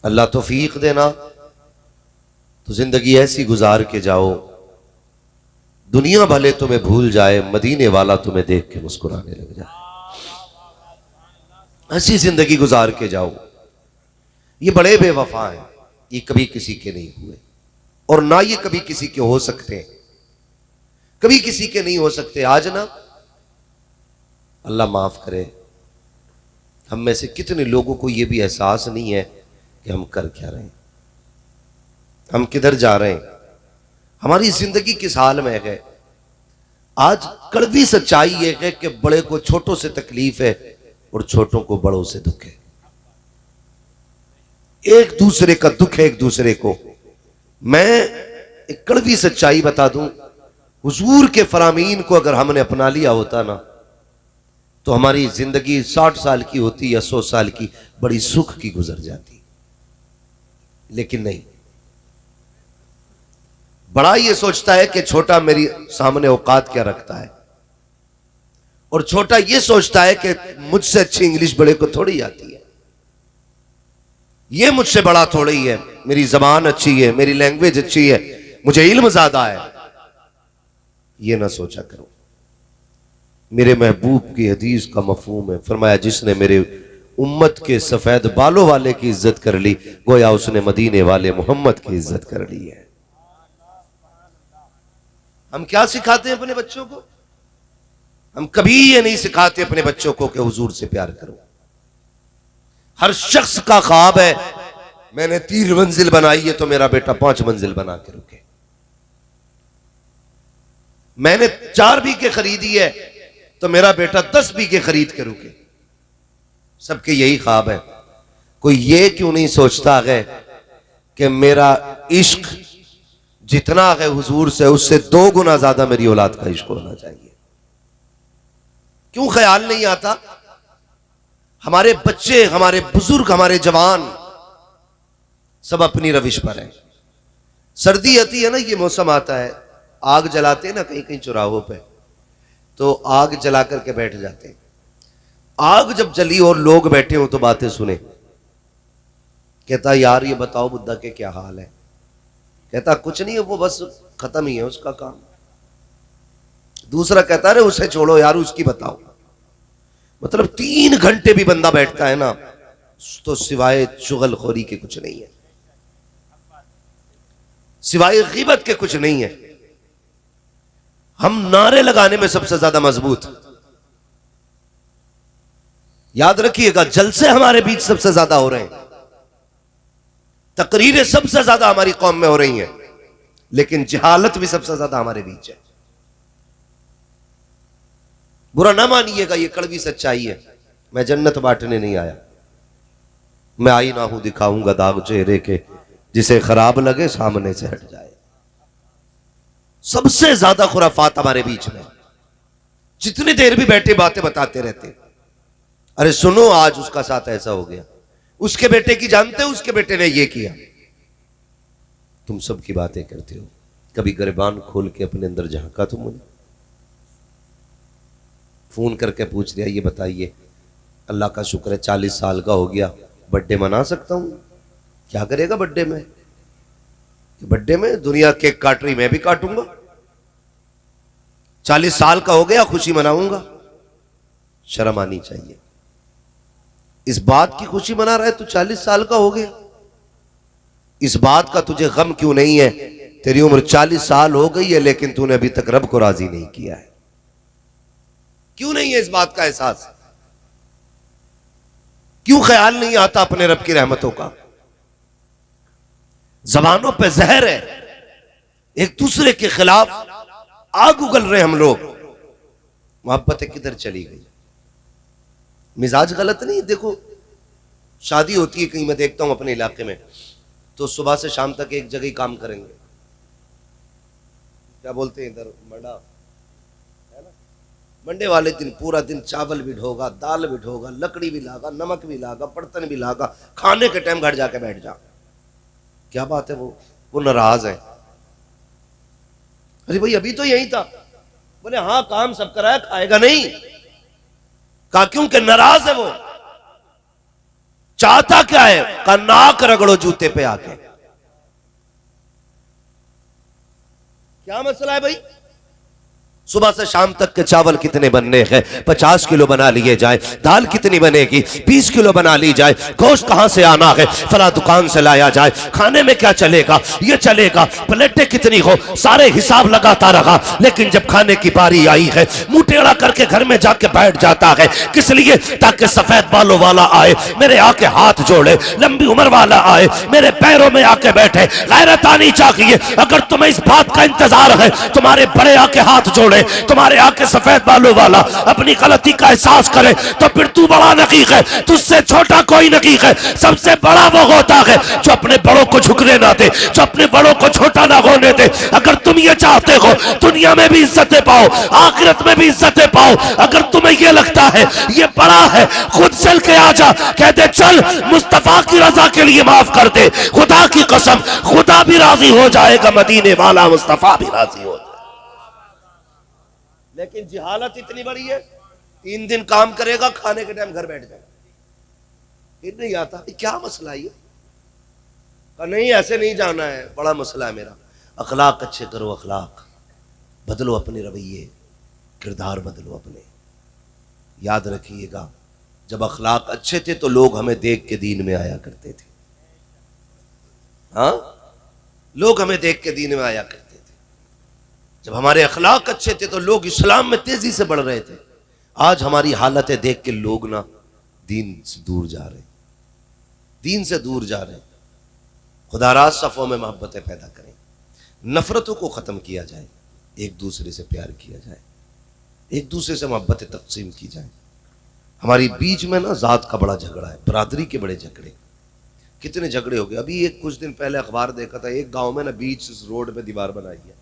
अल्लाह तौफीक देना तो जिंदगी ऐसी गुजार के जाओ, दुनिया भले तुम्हें भूल जाए, मदीने वाला तुम्हें देख के मुस्कुराने लग जाए। ऐसी जिंदगी गुजार के जाओ। ये बड़े बेवफा हैं, ये कभी किसी के नहीं हुए और ना ये कभी किसी के हो सकते हैं, कभी किसी के नहीं हो सकते। आज ना अल्लाह माफ करे, हम में से कितने लोगों को यह भी एहसास नहीं है कि हम कर क्या रहे हैं, हम किधर जा रहे हैं, हमारी जिंदगी किस हाल में है। आज कड़वी सच्चाई यह है कि बड़े को छोटों से तकलीफ है और छोटों को बड़ों से दुख है। एक दूसरे का दुख है एक दूसरे को। मैं एक कड़वी सच्चाई बता दूं, हुजूर के फरामीन को अगर हमने अपना लिया होता ना तो हमारी जिंदगी 60 साल की होती या 100 साल की, बड़ी सुख की गुजर जाती। लेकिन नहीं, बड़ा ये सोचता है कि छोटा मेरी सामने औकात क्या रखता है, और छोटा ये सोचता है कि मुझसे अच्छी इंग्लिश बड़े को थोड़ी आती है, ये मुझसे बड़ा थोड़ी है, मेरी जबान अच्छी है, मेरी लैंग्वेज अच्छी है, मुझे इल्म ज्यादा है। ये ना सोचा करो। मेरे महबूब की हदीस का मफहूम है, फरमाया जिसने मेरे उम्मत के सफेद बालों वाले की इज्जत कर ली, गोया उसने मदीने वाले मोहम्मद की इज्जत कर ली है। हम क्या सिखाते हैं अपने बच्चों को? हम कभी ये नहीं सिखाते अपने बच्चों को कि हुजूर से प्यार करो। हर शख्स का ख्वाब है, मैंने 3 मंजिल बनाई है तो मेरा बेटा 5 मंजिल बना के रुके। मैंने 4 बीघे खरीदी है तो मेरा बेटा 10 बीघे खरीद के रुके। सबके यही ख्वाब है। कोई ये क्यों नहीं सोचता है कि मेरा इश्क जितना है हुजूर से, उससे 2 गुना ज्यादा मेरी औलाद का इश्क होना चाहिए? क्यों ख्याल नहीं आता? हमारे बच्चे, हमारे बुजुर्ग, हमारे जवान सब अपनी रविश पर है। सर्दी आती है ना, ये मौसम आता है, आग जलाते हैं ना कहीं कहीं चौराहों पे, तो आग जला करके बैठ जाते हैं। आग जब जली और लोग बैठे हो तो बातें सुने। कहता यार ये बताओ बुद्धा के क्या हाल है? कहता कुछ नहीं है, वो बस खत्म ही है उसका काम। दूसरा कहता अरे उसे छोड़ो यार, उसकी बताओ। मतलब 3 घंटे भी बंदा बैठता है ना तो सिवाय चुगलखोरी के कुछ नहीं है, सिवाय गीबत के कुछ नहीं है। हम नारे लगाने में सबसे ज्यादा मजबूत। याद रखिएगा, जलसे हमारे बीच सबसे ज्यादा हो रहे हैं, तकरीरें सबसे ज्यादा हमारी कौम में हो रही हैं, लेकिन जहालत भी सबसे ज्यादा हमारे बीच है। बुरा ना मानिएगा, ये कड़वी सच्चाई है। मैं जन्नत बांटने नहीं आया, मैं आई ना हूं दिखाऊंगा दाग चेहरे के, जिसे खराब लगे सामने से हट जाए। सबसे ज्यादा खुराफात हमारे बीच में, जितनी देर भी बैठे बातें बताते रहते। अरे सुनो आज उसका साथ ऐसा हो गया, उसके बेटे की जानते हो, उसके बेटे ने ये किया। तुम सब की बातें करते हो, कभी गिरबान खोल के अपने अंदर झांका तुमने? फोन करके पूछ दिया ये बताइए अल्लाह का शुक्र है 40 साल का हो गया, बर्थडे मना सकता हूं? क्या करेगा बर्थडे में? बर्थडे में दुनिया केक काट रही, मैं भी काटूंगा। 40 साल का हो गया, खुशी मनाऊंगा। शर्म आनी चाहिए। इस बात की खुशी मना रहा है तू 40 साल का हो गया, इस बात का तुझे गम क्यों नहीं है? तेरी उम्र 40 साल हो गई है लेकिन तूने अभी तक रब को राजी नहीं किया है। क्यों नहीं है इस बात का एहसास? क्यों ख्याल नहीं आता अपने रब की रहमतों का? जबानों पे जहर है, एक दूसरे के खिलाफ आग उगल रहे हम लोग। मोहब्बतें किधर चली गई? मिजाज गलत नहीं। देखो शादी होती है कहीं, मैं देखता हूं अपने इलाके में, तो सुबह से शाम तक एक जगह ही काम करेंगे। क्या बोलते हैं इधर, मंडा है ना, मंडे वाले दिन पूरा दिन चावल भी ढोगा, दाल भी ढोगा, लकड़ी भी लागा, नमक भी लागा, बर्तन भी लागा, खाने के टाइम घर जाके बैठ जा। क्या बात है? वो नाराज है। अरे भाई अभी तो यही था। बोले हाँ काम सब कराया, खाएगा नहीं। कहा क्यों? कि नाराज है वो। चाहता क्या है? का नाक रगड़ो जूते पे आके। क्या मसला है भाई? सुबह से शाम तक के चावल कितने बनने हैं? 50 किलो बना लिए जाए। दाल कितनी बनेगी? 20 किलो बना ली जाए। गोश्त कहां से आना है? फला दुकान से लाया जाए। खाने में क्या चलेगा? ये चलेगा। प्लेटें कितनी हो? सारे हिसाब लगाता रहा, लेकिन जब खाने की बारी आई है मुंह टेढ़ा करके घर में जाके बैठ जाता है। किस लिए? ताकि सफेद बालों वाला आए, मेरे आके हाथ जोड़े, लंबी उम्र वाला आए, मेरे पैरों में आके बैठे। गैरत आनी चाहिए। अगर तुम्हें इस बात का इंतजार है, तुम्हारे बड़े आके हाथ जोड़े, तुम्हारे आके सफेद बालों वाला अपनी गलती का एहसास करे, तो फिर तू बड़ा नकीक है। तुझसे छोटा कोई नकीक है। सबसे बड़ा वो होता है जो अपने बड़ों को झुकने ना दे, जो अपने बड़ों को छोटा ना होने दे। अगर तुम ये चाहते हो दुनिया में भी इज्जतें पाओ, आखिरत में भी इज्जतें पाओ, अगर तुम्हें ये लगता है ये बड़ा है, खुद चल के आ जा। कहते चल मुस्तफा की रजा के लिए माफ कर दे। खुदा की कसम, खुदा भी राजी हो जाएगा, मदीने वाला मुस्तफा भी राजी हो। लेकिन जिहालत इतनी बड़ी है, 3 दिन काम करेगा, खाने के टाइम घर बैठ जाएगा। फिर नहीं आता। क्या मसला ये? नहीं ऐसे नहीं जाना है, बड़ा मसला है मेरा। अखलाक अच्छे करो, अखलाक बदलो, अपने रवैये किरदार बदलो अपने। याद रखिएगा, जब अखलाक अच्छे थे तो लोग हमें देख के दीन में आया करते थे। हाँ, लोग हमें देख के दीन में आया करते थे। जब हमारे अखलाक अच्छे थे तो लोग इस्लाम में तेजी से बढ़ रहे थे। आज हमारी हालतें देख के लोग ना दीन से दूर जा रहे, दीन से दूर जा रहे। खुदारा सफ़ों में मोहब्बतें पैदा करें, नफरतों को ख़त्म किया जाए, एक दूसरे से प्यार किया जाए, एक दूसरे से मोहब्बतें तकसीम की जाए। हमारी बीच में ना ज़ात का बड़ा झगड़ा है, बरादरी के बड़े झगड़े। कितने झगड़े हो गए। अभी एक कुछ दिन पहले अखबार देखा था, एक गांव में ना बीच रोड पे दीवार बनाई है,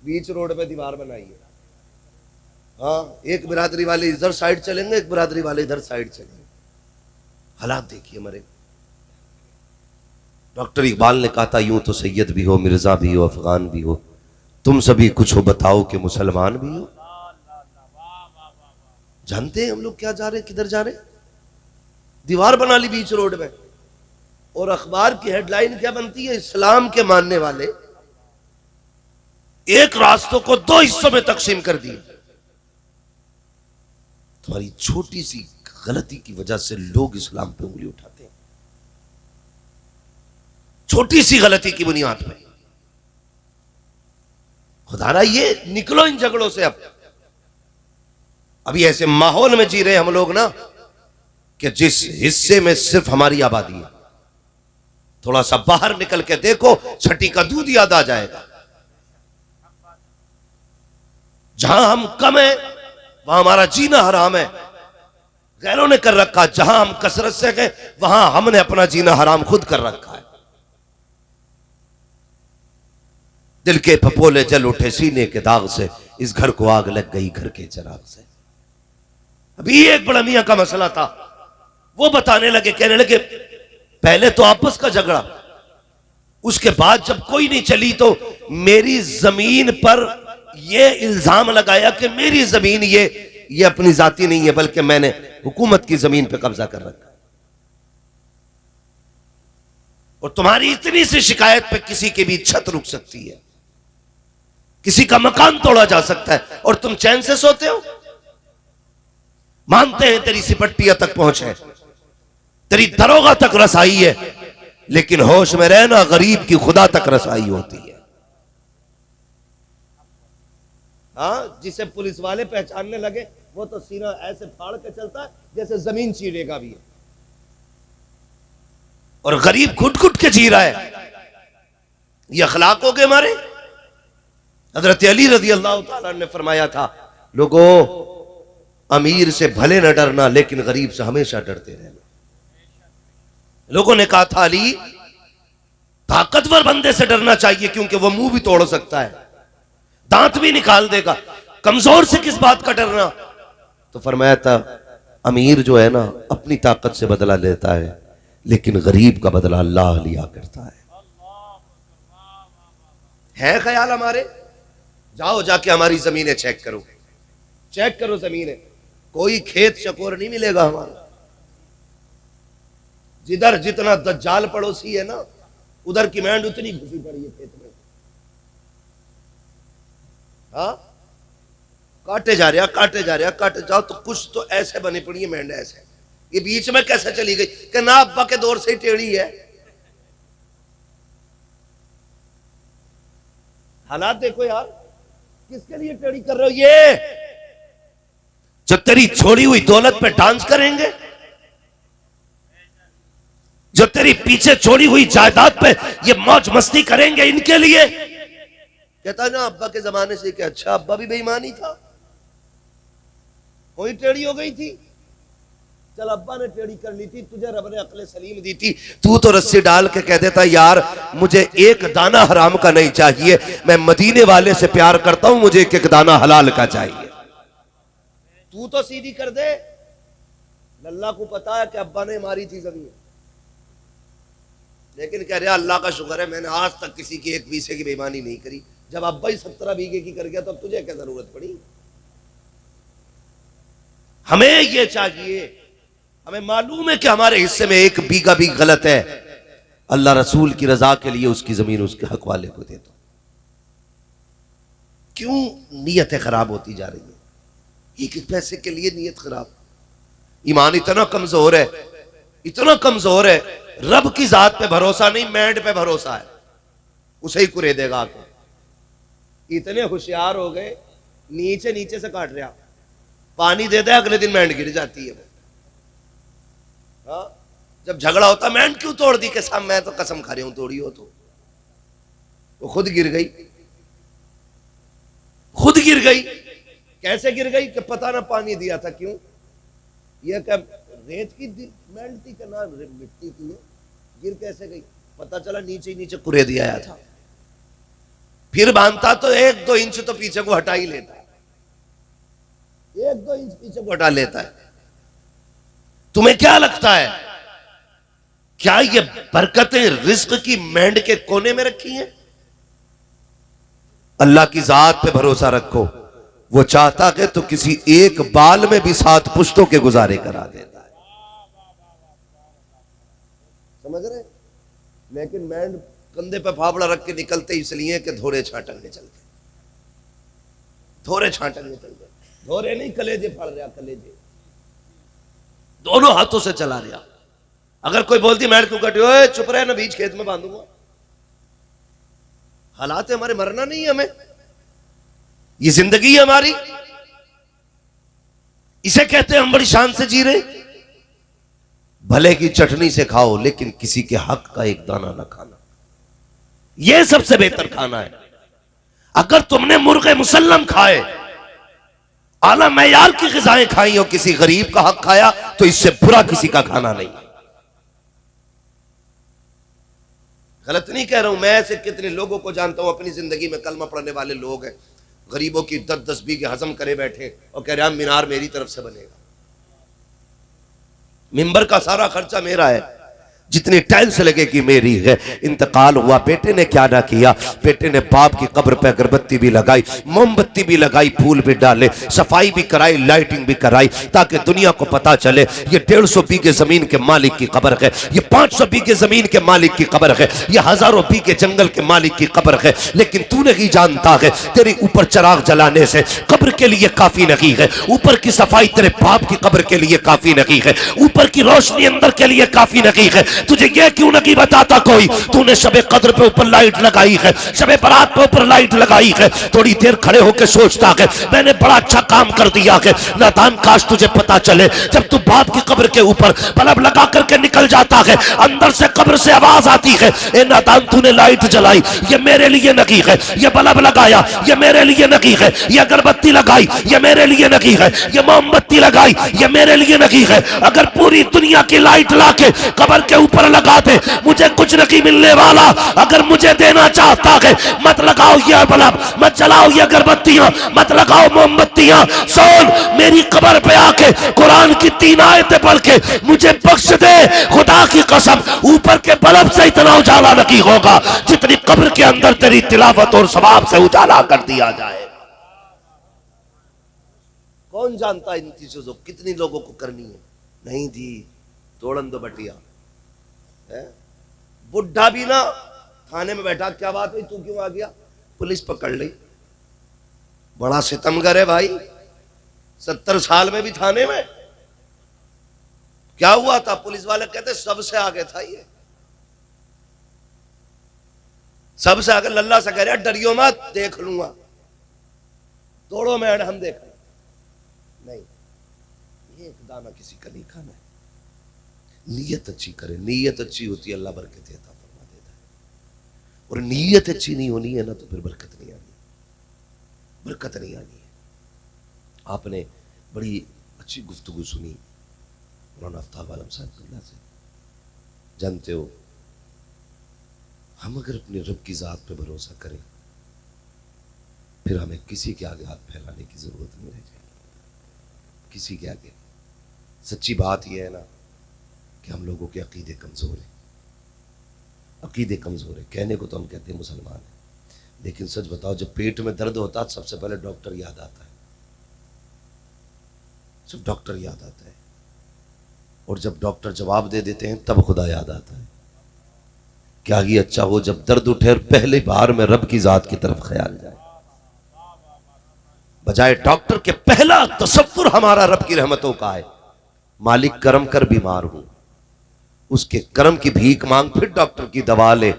बीच रोड पे दीवार बनाई है। हाँ, एक बिरादरी वाले इधर साइड चलेंगे, एक बिरादरी वाले इधर साइड चलेंगे। हालात देखिए हमारे। डॉक्टर इकबाल ने कहा था, यूं तो सैयद भी हो, मिर्जा भी हो, अफगान भी हो, तुम सभी कुछ हो बताओ कि मुसलमान भी हो। जानते हैं हम लोग क्या जा रहे, किधर जा रहे? दीवार बना ली बीच रोड में, और अखबार की हेडलाइन क्या बनती है? इस्लाम के मानने वाले एक रास्तों को 2 हिस्सों में तकसीम कर दिए। तुम्हारी छोटी सी गलती की वजह से लोग इस्लाम पे उंगली उठाते हैं, छोटी सी गलती की बुनियाद पे। खुदारा ये निकलो इन झगड़ों से। अब अभी ऐसे माहौल में जी रहे हम लोग ना कि जिस हिस्से में सिर्फ हमारी आबादी है, थोड़ा सा बाहर निकल के देखो, छठी का दूध याद आ जाएगा। जहां हम कम है वहां हमारा जीना हराम है, गैरों ने कर रखा। जहां हम कसरत से गए वहां हमने अपना जीना हराम खुद कर रखा है। दिल के फपोले जल उठे सीने के दाग से, इस घर को आग लग गई घर के चिराग से। अभी एक बड़ा मियां का मसला था, वो बताने लगे, कहने लगे पहले तो आपस का झगड़ा, उसके बाद जब कोई नहीं चली तो मेरी जमीन पर ये इल्जाम लगाया कि मेरी जमीन ये अपनी जाती नहीं है, बल्कि मैंने हुकूमत की जमीन पर कब्जा कर रखा। और तुम्हारी इतनी सी शिकायत पे किसी की भी छत रुक सकती है, किसी का मकान तोड़ा जा सकता है, और तुम चैन से सोते हो। मानते हैं तेरी सिपट्टियां तक पहुंच है, तेरी दरोगा तक रसाई है, लेकिन होश में रहना, गरीब की खुदा तक रसाई होती है। हाँ, जिसे पुलिस वाले पहचानने लगे वो तो सीना ऐसे फाड़ के चलता है जैसे जमीन चीरेगा भी है, और गरीब घुट घुट के जी रहा है। ये अखलाक हो गए हमारे। हजरत अली रजी अल्लाह तआला ने फरमाया था, लोगों अमीर से भले न डरना, लेकिन गरीब से हमेशा डरते रहना। लोगों ने कहा था, अली ताकतवर बंदे से डरना चाहिए क्योंकि वो मुंह भी तोड़ सकता है, दांत भी निकाल देगा, कमजोर से किस बात का डरना? तो फरमाया था, अमीर जो है ना अपनी ताकत से बदला लेता है, लेकिन गरीब का बदला अल्लाह लिया करता है। ख्याल हमारे? जाओ जाके हमारी जमीनें चेक करो, चेक करो जमीनें, कोई खेत चकोर नहीं मिलेगा हमारा। जिधर जितना दज्जाल पड़ोसी है ना, उधर की मैंड उतनी घुसी पड़ी है खेत में। हाँ, काटे जा रहा, काटे जा रहा, काटे जाओ तो कुछ तो ऐसे बने पड़ी है मैंड ऐसे। ये बीच में कैसे चली गई कि ना अब्बा के दौर से ही टेढ़ी है। हालात देखो यार, किसके लिए टेढ़ी कर रहे हो? ये जो तेरी छोड़ी हुई दौलत पे डांस करेंगे, जो तेरी पीछे छोड़ी हुई जायदाद पे ये मौज मस्ती करेंगे, इनके लिए। कहता ना अब्बा के जमाने से कि अच्छा अब्बा भी बेईमानी था, कोई टेढ़ी हो गई थी। चल अब्बा ने टेढ़ी कर ली थी, तुझे रब ने अक्ल सलीम दी थी, तू तो रस्सी डाल के कह देता यार मुझे एक दाना हराम का नहीं चाहिए, मैं मदीने वाले से प्यार करता हूं, मुझे एक एक दाना हलाल का चाहिए। तू तो सीधी कर दे। अल्लाह को पता है कि अब्बा ने मारी थी जमीन, लेकिन कह रहा अल्लाह का शुक्र है मैंने आज तक किसी की एक पैसे की बेईमानी नहीं करी। जब अब्बा ही 17 बीघे की कर गया तो अब तुझे क्या जरूरत पड़ी? हमें ये चाहिए, हमें मालूम है कि हमारे हिस्से में एक बीघा भी गलत है, अल्लाह रसूल की रजा के लिए उसकी जमीन उसके हक वाले को दे दो। क्यों नीयतें खराब होती जा रही है? एक पैसे के लिए नीयत खराब। ईमान इतना कमजोर है, इतना कमजोर है, रब की जात पे भरोसा नहीं, मैंड पे भरोसा है, उसे ही कुरे देगा आके। इतने होशियार हो गए, नीचे नीचे से काट रहा, पानी दे दे अगले दिन मैंड गिर जाती है। हाँ, जब झगड़ा होता मैंड क्यों तोड़ दी? के साहब मैं तो कसम खा रही हूं तोड़ी हो तो। वो खुद गिर गई, खुद गिर गई। कैसे गिर गई? कि पता ना पानी दिया था क्यों। यह क्या रेत की मैंड थी कि ना मिट्टी की है? गिर कैसे गई? पता चला नीचे नीचे कुरे दिया आया था। फिर बांधता तो 1-2 इंच तो पीछे को हटा ही लेता है, 1-2 इंच पीछे को हटा लेता है। तुम्हें क्या लगता है क्या ये बरकतें रिज्क की मैंड के कोने में रखी हैं? अल्लाह की जात पे भरोसा रखो, वो चाहता कि तो किसी एक बाल में भी 7 पुश्तों के गुजारे करा देता है। समझ रहे? लेकिन मैंड कंधे पे फाफड़ा रख के निकलते इसलिए कि धोरे छाटक में चलते, धोरे छाटक में चलते, धोरे नहीं कलेजे फाड़ रहा, कलेजे दोनों हाथों से चला रहा। अगर कोई बोलती मैंड क्यों कटी, ओए चुप रहे ना, बीच खेत में बांधूंगा। हालात है हमारे, मरना नहीं है हमें, ये जिंदगी है हमारी, इसे कहते हैं हम बड़ी शान से जी रहे। भले की चटनी से खाओ लेकिन किसी के हक का एक दाना ना खाना, यह सबसे बेहतर खाना है। अगर तुमने मुर्गे मुसल्लम खाए, आला मैयार की ग़िज़ाएं खाई और किसी गरीब का हक खाया, तो इससे बुरा किसी का खाना नहीं। गलत नहीं कह रहा हूं, मैं ऐसे कितने लोगों को जानता हूं अपनी जिंदगी में, कलमा पढ़ने वाले लोग हैं, गरीबों की 10-10 बीघे हजम करे बैठे और कह रहे हैं मीनार मेरी तरफ से बनेगा, मिंबर का सारा खर्चा मेरा है, जितनी टाइल्स लगेगी मेरी है। इंतकाल हुआ, बेटे ने क्या ना किया, बेटे ने बाप की कब्र पे अगरबत्ती भी लगाई, मोमबत्ती भी लगाई, फूल भी डाले, सफाई भी कराई, लाइटिंग भी कराई, ताकि दुनिया को पता चले ये 150 बीघे जमीन के मालिक की कब्र है, ये 500 बीघे जमीन के मालिक की कब्र है, ये हजारों बीघे जंगल के मालिक की कब्र है। लेकिन तू नहीं जानता है तेरे ऊपर चिराग जलाने से कब्र के लिए काफी नहीं है, ऊपर की सफाई तेरे बाप की कब्र के लिए काफी नहीं है, ऊपर की रोशनी अंदर के लिए काफी नहीं है। तुझे ये क्यों नहीं बताता कोई, तूने शबे कद्र पे ऊपर लाइट लगाई है, शबे बारात पे ऊपर लाइट लगाई है, थोड़ी देर खड़े होकर सोचता है मैंने बड़ा अच्छा काम कर दिया है। नादान, काश तुझे पता चले जब तू बाप की कब्र के ऊपर बल्ब लगा करके निकल जाता है, अंदर से कब्र से आवाज आती है, ए नादान तूने लाइट जलाई, ये मेरे लिए नहीं है, ये बल्ब लगाया ये मेरे लिए नहीं है, ये अगरबत्ती लगाई ये मेरे लिए नहीं है, ये मोमबत्ती लगाई ये मेरे लिए नहीं है। अगर पूरी दुनिया की लाइट लाके कब्र के ऊपर लगा दे, मुझे कुछ नहीं मिलने वाला। अगर मुझे देना चाहता है, मत लगाओ ये बल्ब, मत जलाओ ये अगरबत्तियां, मत लगाओ मोमबत्तियां, सोन मेरी कब्र पे आके कुरान की 3 आयतें पढ़ के मुझे बख्श दे। खुदा की कसम ऊपर के बल्ब से इतना उजाला नहीं होगा जितनी कब्र के अंदर तेरी तिलावत और सवाब से उजाला कर दिया जाए। कौन जानता इन चीजों कितनी लोगों को करनी है? नहीं जी, तोड़न दो बटिया, है? बुढ़ा भी ना थाने में बैठा, क्या बात हुई, तू क्यों आ गया? पुलिस पकड़ ली। बड़ा सितमगर है भाई, 70 साल में भी थाने में। क्या हुआ था? पुलिस वाले कहते सबसे आगे था ये, सबसे आगे। लल्ला से कह रहा डरियो मत, देख लूंगा, तोड़ो मैड, हम देख नहीं। ये एक दाना किसी का नहीं खाना है। नीयत अच्छी करे, नीयत अच्छी होती है अल्लाह बरकत देता फरमा देता है। और नीयत अच्छी नहीं होनी है ना तो फिर बरकत नहीं आनी, बरकत नहीं आनी है। आपने बड़ी अच्छी गुफ्तगू सुनी मौलाना आफ्ताब आलम साहब से। जानते हो, हम अगर अपने रब की ज़ात पे भरोसा करें फिर हमें किसी के आगे हाथ फैलाने की ज़रूरत नहीं रह जाएगी, किसी के आगे। सच्ची बात यह है ना कि हम लोगों के अकीदे कमज़ोर हैं, अकीदे कमज़ोर है। कहने को तो हम कहते हैं मुसलमान हैं, लेकिन सच बताओ जब पेट में दर्द होता है सबसे पहले डॉक्टर याद आता है, सिर्फ डॉक्टर याद आता है। और जब डॉक्टर जवाब दे देते हैं तब खुदा याद आता है। क्या ही अच्छा हो जब दर्द उठे और पहले बार में रब की ज़ात की तरफ ख्याल जाए, बजाय डॉक्टर के पहला तसव्वुर हमारा रब की रहमतों का है। मालिक करम कर बीमार हूं, उसके करम की भीख मांग, फिर डॉक्टर की दवा ले।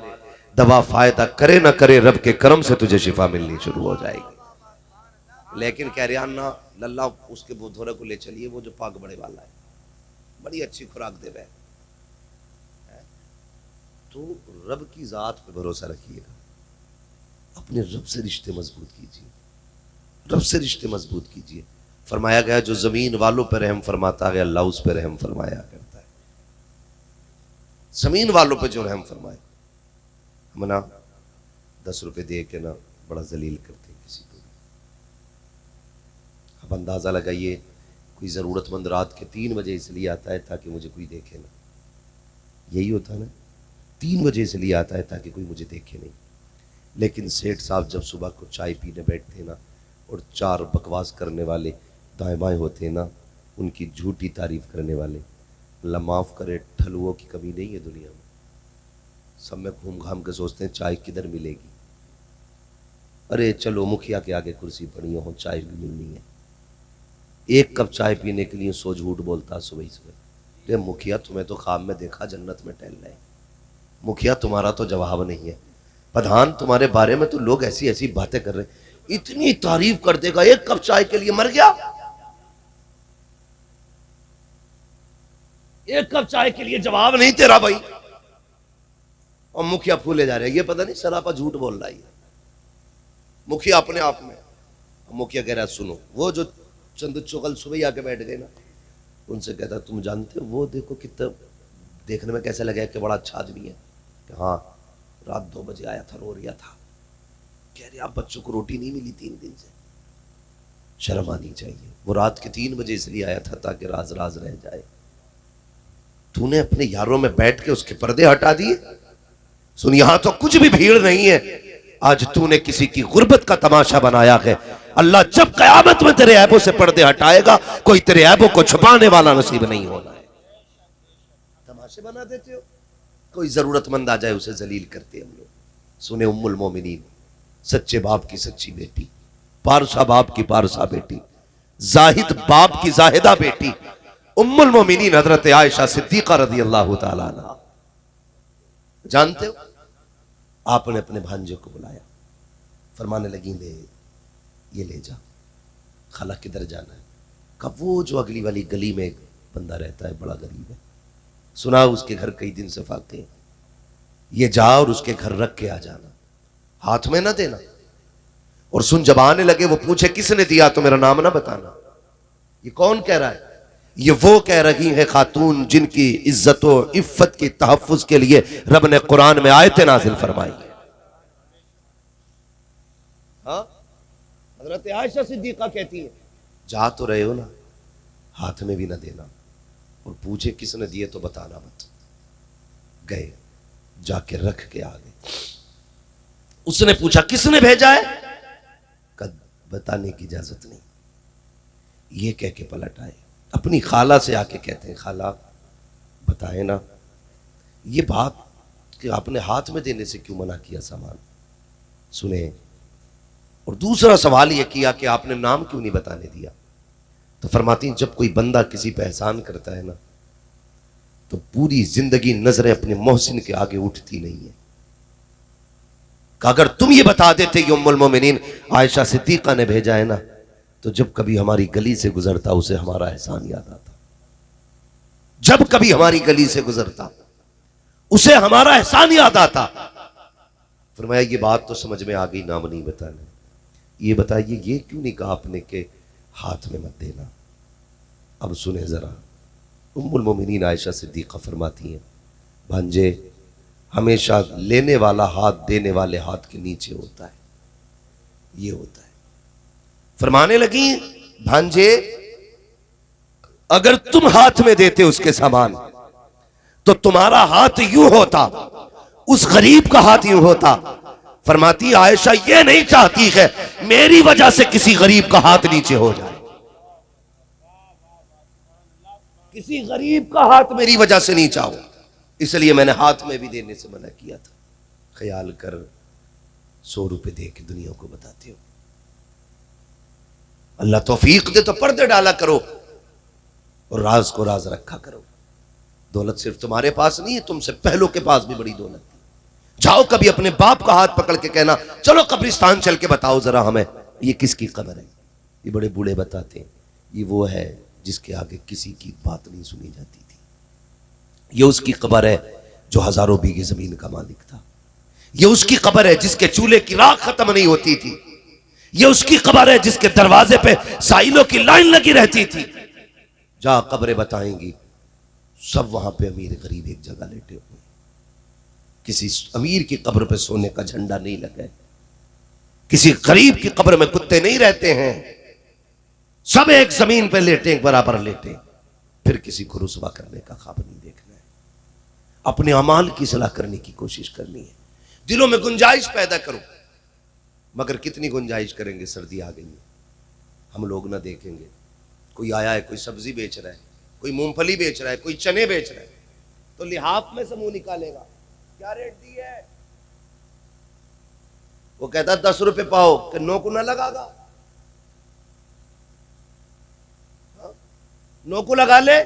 दवा फायदा करे ना करे, रब के करम से तुझे शिफा मिलनी शुरू हो जाएगी। लेकिन कह रहे ना लल्ला उसके बुधोरे को ले चलिए, वो जो पाग बड़े वाला है, बड़ी अच्छी खुराक दे रहे। तो रब की जात पे भरोसा रखिएगा, अपने रब से रिश्ते मजबूत कीजिए, रब से रिश्ते मजबूत कीजिए। फरमाया गया जो जमीन वालों पर रहम फरमाता है अल्लाह उस पर रहम फरमाया करता है। जमीन वालों पर जो रहम फरमाए। हम ना 10 रुपए दे के ना बड़ा जलील करते हैं किसी को। अब अंदाजा लगाइए, कोई जरूरतमंद रात के 3 बजे इसलिए आता है ताकि मुझे कोई देखे ना, यही होता है ना, 3 बजे इसलिए आता है ताकि कोई मुझे देखे नहीं। लेकिन सेठ साहब जब सुबह को चाय पीने बैठते ना और 4 बकवास करने वाले दाएं बाएं होते ना, उनकी झूठी तारीफ करने वाले, अल्लाह माफ़ करे, ठलुओं की कमी नहीं है दुनिया में। सब में घूम घाम के सोचते हैं चाय किधर मिलेगी। अरे चलो मुखिया के आगे कुर्सी पड़ी हो, चाय भी मिलनी है। 1 कप चाय पीने के लिए सो झूठ बोलता सुबह सुबह। अरे मुखिया तुम्हें तो ख्वाब में देखा जन्नत में टहल रहे, मुखिया तुम्हारा तो जवाब नहीं है। प्रधान तुम्हारे बारे में तो लोग ऐसी ऐसी बातें कर रहे, इतनी तारीफ कर देगा, 1 कप चाय के लिए मर गया। 1 कप चाय के लिए जवाब नहीं तेरा भाई, और मुखिया फूले जा रहे हैं। ये पता नहीं सरापा झूठ बोल रहा है मुखिया अपने आप में। मुखिया कह रहा है सुनो, वो जो चंद चुगल सुबह आके बैठ गए ना, उनसे कहता तुम जानते हो वो देखो कितना देखने में कैसा लगा कि बड़ा अच्छा आदमी है। कि हाँ रात 2 बजे आया था, रो रिया था। कह रहे आप बच्चों को रोटी नहीं मिली 3 दिन से, शर्म आनी चाहिए। वो रात के 3 बजे इसलिए आया था ताकि राज राज रह जाए। तूने अपने यारों में बैठ के उसके पर्दे हटा दिए। सुन यहां तो कुछ भी भीड़ नहीं है, आज तूने किसी की गुर्बत का तमाशा बनाया है। अल्लाह जब कयामत में तेरे ऐबों से पर्दे हटाएगा, कोई तेरे ऐबों को छुपाने वाला नसीब नहीं होना है। तमाशे बना देते हो, कोई जरूरतमंद आ जाए उसे जलील करते हम लोग। सुने उम्मुल मोमिनीन, सच्चे बाप की सच्ची बेटी, पारसा बाप की पारसा बेटी, जाहिद बाप की जाहिदा बेटी, उम्मुल मोमिनीन हजरत आयशा सिद्दीका रज़ी अल्लाह तआला अन्हा। जानते हो आपने अपने भांजे को बुलाया, फरमाने लगी ले ये ले जा। खाला किधर जाना है? कब वो जो अगली वाली गली में एक बंदा रहता है, बड़ा गरीब है, सुना उसके घर कई दिन से फाके हैं, ये जा और उसके घर रख के आ जाना, हाथ में ना देना। और सुन जब आने लगे वो पूछे किसने दिया तो मेरा नाम ना बताना। ये कौन कह रहा है? ये वो कह रही है खातून जिनकी इज्जत और इफ्फत की तहफ्फुज के लिए रब ने कुरान में आयतें नाजिल फरमाई है। हाँ, हजरत आयशा सिद्दीका कहती है जा तो रहे हो ना, हाथ में भी ना देना, और पूछे किसने दिए तो बताना मत। गए, जाके रख के आ गए। उसने पूछा किसने भेजा है? कद बताने की इजाजत नहीं। ये कह के पलट आए, अपनी खाला से आके कहते हैं खाला बताए ना। ये बात कि आपने हाथ में देने से क्यों मना किया सामान, सुने। और दूसरा सवाल यह किया कि आपने नाम क्यों नहीं बताने दिया। तो फरमाती हैं जब कोई बंदा किसी पे एहसान करता है ना, तो पूरी जिंदगी नजरें अपने मोहसिन के आगे उठती नहीं है। अगर तुम ये बता देते कि उम्मुल मोमिनीन आयशा सिद्दीका ने भेजा है ना, तो जब कभी हमारी गली से गुजरता उसे हमारा एहसान याद आता। जब कभी हमारी गली से गुजरता उसे हमारा एहसान याद आता। फरमाया ये बात तो समझ में आ गई, नाम नहीं बताना। ये बताइए ये क्यों नहीं कहा आपने के हाथ में मत देना। अब सुने जरा, उम्मुल मोमिनीन आयशा सिद्दीका फरमाती हैं भांजे हमेशा लेने वाला हाथ देने वाले हाथ के नीचे होता है, ये होता है। फरमाने लगी भांजे अगर तुम हाथ में देते उसके सामान तो तुम्हारा हाथ यूं होता, उस गरीब का हाथ यूं होता। फरमाती आयशा ये नहीं चाहती है मेरी वजह से किसी गरीब का हाथ नीचे हो जाए, किसी गरीब का हाथ मेरी वजह से नीचा हो, इसलिए मैंने हाथ में भी देने से मना किया था। ख्याल कर 100 रुपए दे के दुनिया को बताते हो। अल्लाह तौफीक दे तो पर्दे डाला करो और राज को राज रखा करो। दौलत सिर्फ तुम्हारे पास नहीं है, तुमसे पहलों के पास भी बड़ी दौलत है। जाओ कभी अपने बाप का हाथ पकड़ के कहना चलो कब्रिस्तान चल के बताओ जरा हमें ये किसकी कब्र है। ये बड़े बूढ़े बताते हैं ये वो है जिसके आगे किसी की बात नहीं सुनी जाती थी। ये उसकी कब्र है जो हजारों बीघे जमीन का मालिक था। ये उसकी कब्र है जिसके चूल्हे की राख खत्म नहीं होती थी। ये उसकी कब्र है जिसके दरवाजे पे साइलों की लाइन लगी रहती थी। जहां कब्रें बताएंगी सब वहां पे अमीर गरीब एक जगह लेटे हुए, किसी अमीर की कब्र पे सोने का झंडा नहीं लगा है, किसी गरीब की कब्र में कुत्ते नहीं रहते हैं, सब एक जमीन पे लेटे बराबर लेटे। फिर किसी को रुसवा करने का ख्वाब नहीं देखना है, अपने अमाल की सलाह करने की कोशिश करनी है, दिलों में गुंजाइश पैदा करो। मगर कितनी गुंजाइश करेंगे, सर्दी आ गई है, हम लोग ना देखेंगे कोई आया है, कोई सब्जी बेच रहा है, कोई मूंगफली बेच रहा है, कोई चने बेच रहा है, तो लिहाफ में से मुंह निकालेगा क्या रेट दी है, वो कहता 10 रुपए पाओ कि 9 को ना लगागा, 9 को लगा ले।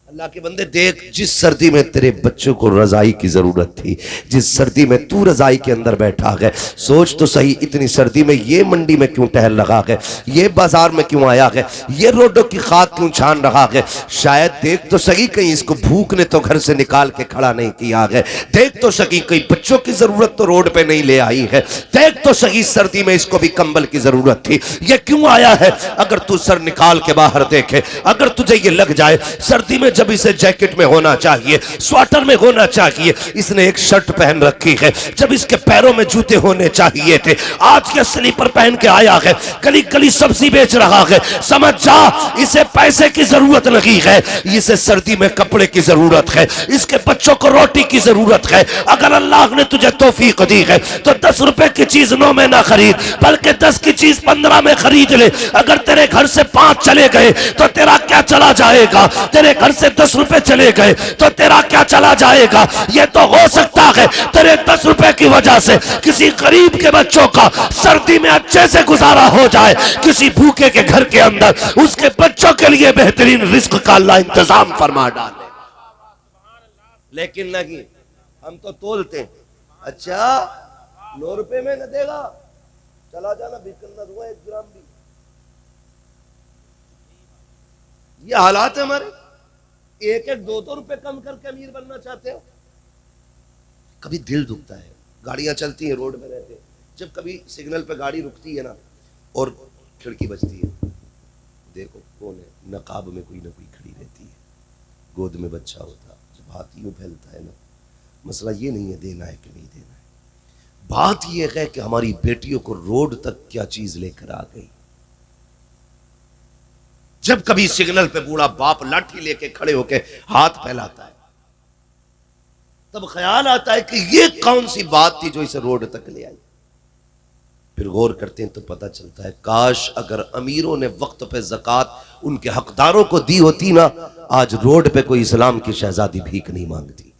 अल्लाह के बंदे देख, जिस सर्दी में तेरे बच्चों को रजाई की जरूरत थी, जिस सर्दी में तू रजाई के अंदर बैठा है, सोच तो सही इतनी सर्दी में ये मंडी में क्यों टहल रहा है, ये बाजार में क्यों आया है, ये रोडों की खाक क्यों छान रहा है। शायद देख तो सही कहीं इसको भूख ने तो घर से निकाल के खड़ा नहीं किया है, देख तो सही कहीं बच्चों की जरूरत तो रोड पे नहीं ले आई है, देख तो सही सर्दी में इसको भी कंबल की जरूरत थी, ये क्यों आया है। अगर तू सर निकाल के बाहर देखे, अगर तुझे ये लग जाए सर्दी में जब इसे जैकेट में होना चाहिए, स्वेटर में होना चाहिए, इसने एक शर्ट पहन रखी है, जब इसके पैरों में जूते होने चाहिए थे, आज के स्लीपर पहन के आया है, गली गली सब्जी बेच रहा है, समझ जा इसे पैसे की जरूरत नहीं है, इसे सर्दी में कपड़े की जरूरत है, इसके बच्चों को रोटी की जरूरत है। अगर अल्लाह ने तुझे तौफीक दी है तो 10 रुपए की चीज 9 में ना खरीद, बल्कि 10 की चीज 15 में खरीद ले। अगर तेरे घर से 5 चले गए तो तेरा क्या चला जाएगा, तेरे घर से 10 रुपए चले गए तो तेरा क्या चला जाएगा। यह तो हो सकता है तेरे 10 रुपए की वजह से किसी गरीब के बच्चों का सर्दी में अच्छे से गुजारा हो जाए, किसी भूखे के घर के अंदर उसके बच्चों के लिए बेहतरीन रिस्क का अल्लाह इंतजाम फरमा डाले। लेकिन नहीं, हम तो तोलते हैं, अच्छा 9 रुपए में न देगा, चला जाना बिकना हुआ 1 ग्राम भी। ये हालात है हमारे, 1-1 2-2 रुपए कम करके अमीर बनना चाहते हो। कभी दिल दुखता है, गाड़ियां चलती हैं, रोड में रहते हैं, जब कभी सिग्नल पे गाड़ी रुकती है ना और खिड़की बजती है, देखो कौन है, नकाब में कोई ना कोई खड़ी रहती है, गोद में बच्चा होता, जब हाथ यूं फैलता है ना, मसला ये नहीं है देना है कि नहीं देना है, बात यह है कि हमारी बेटियों को रोड तक क्या चीज लेकर आ गई। जब कभी सिग्नल पे बूढ़ा बाप लाठी लेके खड़े होके हाथ फैलाता है, तब ख्याल आता है कि ये कौन सी बात थी जो इसे रोड तक ले आई। फिर गौर करते हैं तो पता चलता है काश अगर अमीरों ने वक्त पे ज़कात उनके हकदारों को दी होती ना, आज रोड पे कोई इस्लाम की शहजादी भीख नहीं मांगती।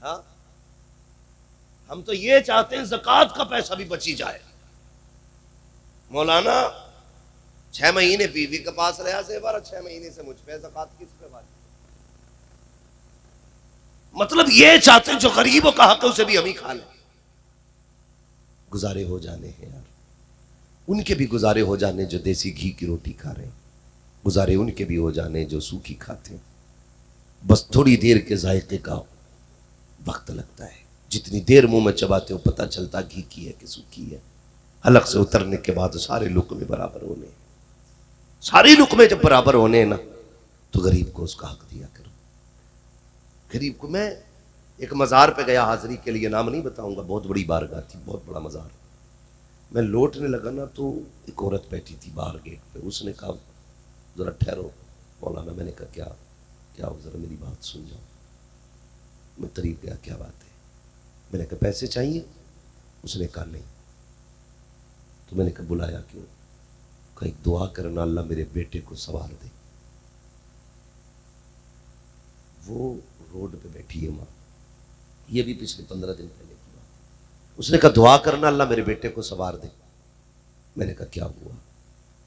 हाँ, हम तो ये चाहते हैं ज़कात का पैसा भी बची जाए। मौलाना 6 महीने बीवी के पास रहा से बार 6 महीने से मुझ पे ज़कात किस पे वाजिब? मतलब ये चाहते हैं जो गरीबों का हक है उसे भी हम ही खा लें। गुजारे हो जाने हैं यार, उनके भी गुजारे हो जाने जो देसी घी की रोटी खा रहे हैं, गुजारे उनके भी हो जाने जो सूखी खाते हैं। बस थोड़ी देर के जायके का वक्त लगता है, जितनी देर मुंह में चबाते हो पता चलता घी की है कि सूखी है। हलक से उतरने के बाद सारे लुकमे बराबर होने, सारे लुकमे जब बराबर होने हैं ना, तो गरीब को उसका हक दिया करो। गरीब को, मैं एक मज़ार पे गया हाजिरी के लिए, नाम नहीं बताऊंगा, बहुत बड़ी बारगाह थी, बहुत बड़ा मज़ार। मैं लौटने लगा ना तो एक औरत बैठी थी बाहर गेट पे, उसने कहा ज़रा ठहरो मौलाना। मैंने कहा क्या क्या हो, ज़रा मेरी बात सुन जाओ। मैं करीब गया, क्या बात है? मैंने कहा पैसे चाहिए? उसने कहा नहीं। तो मैंने कहा बुलाया क्यों? कहा एक दुआ करना अल्लाह मेरे बेटे को सवार दे। वो रोड पे बैठी है माँ, ये भी पिछले 15 दिन पहले की बात। उसने कहा दुआ करना अल्लाह मेरे बेटे को सवार दे। मैंने कहा क्या हुआ?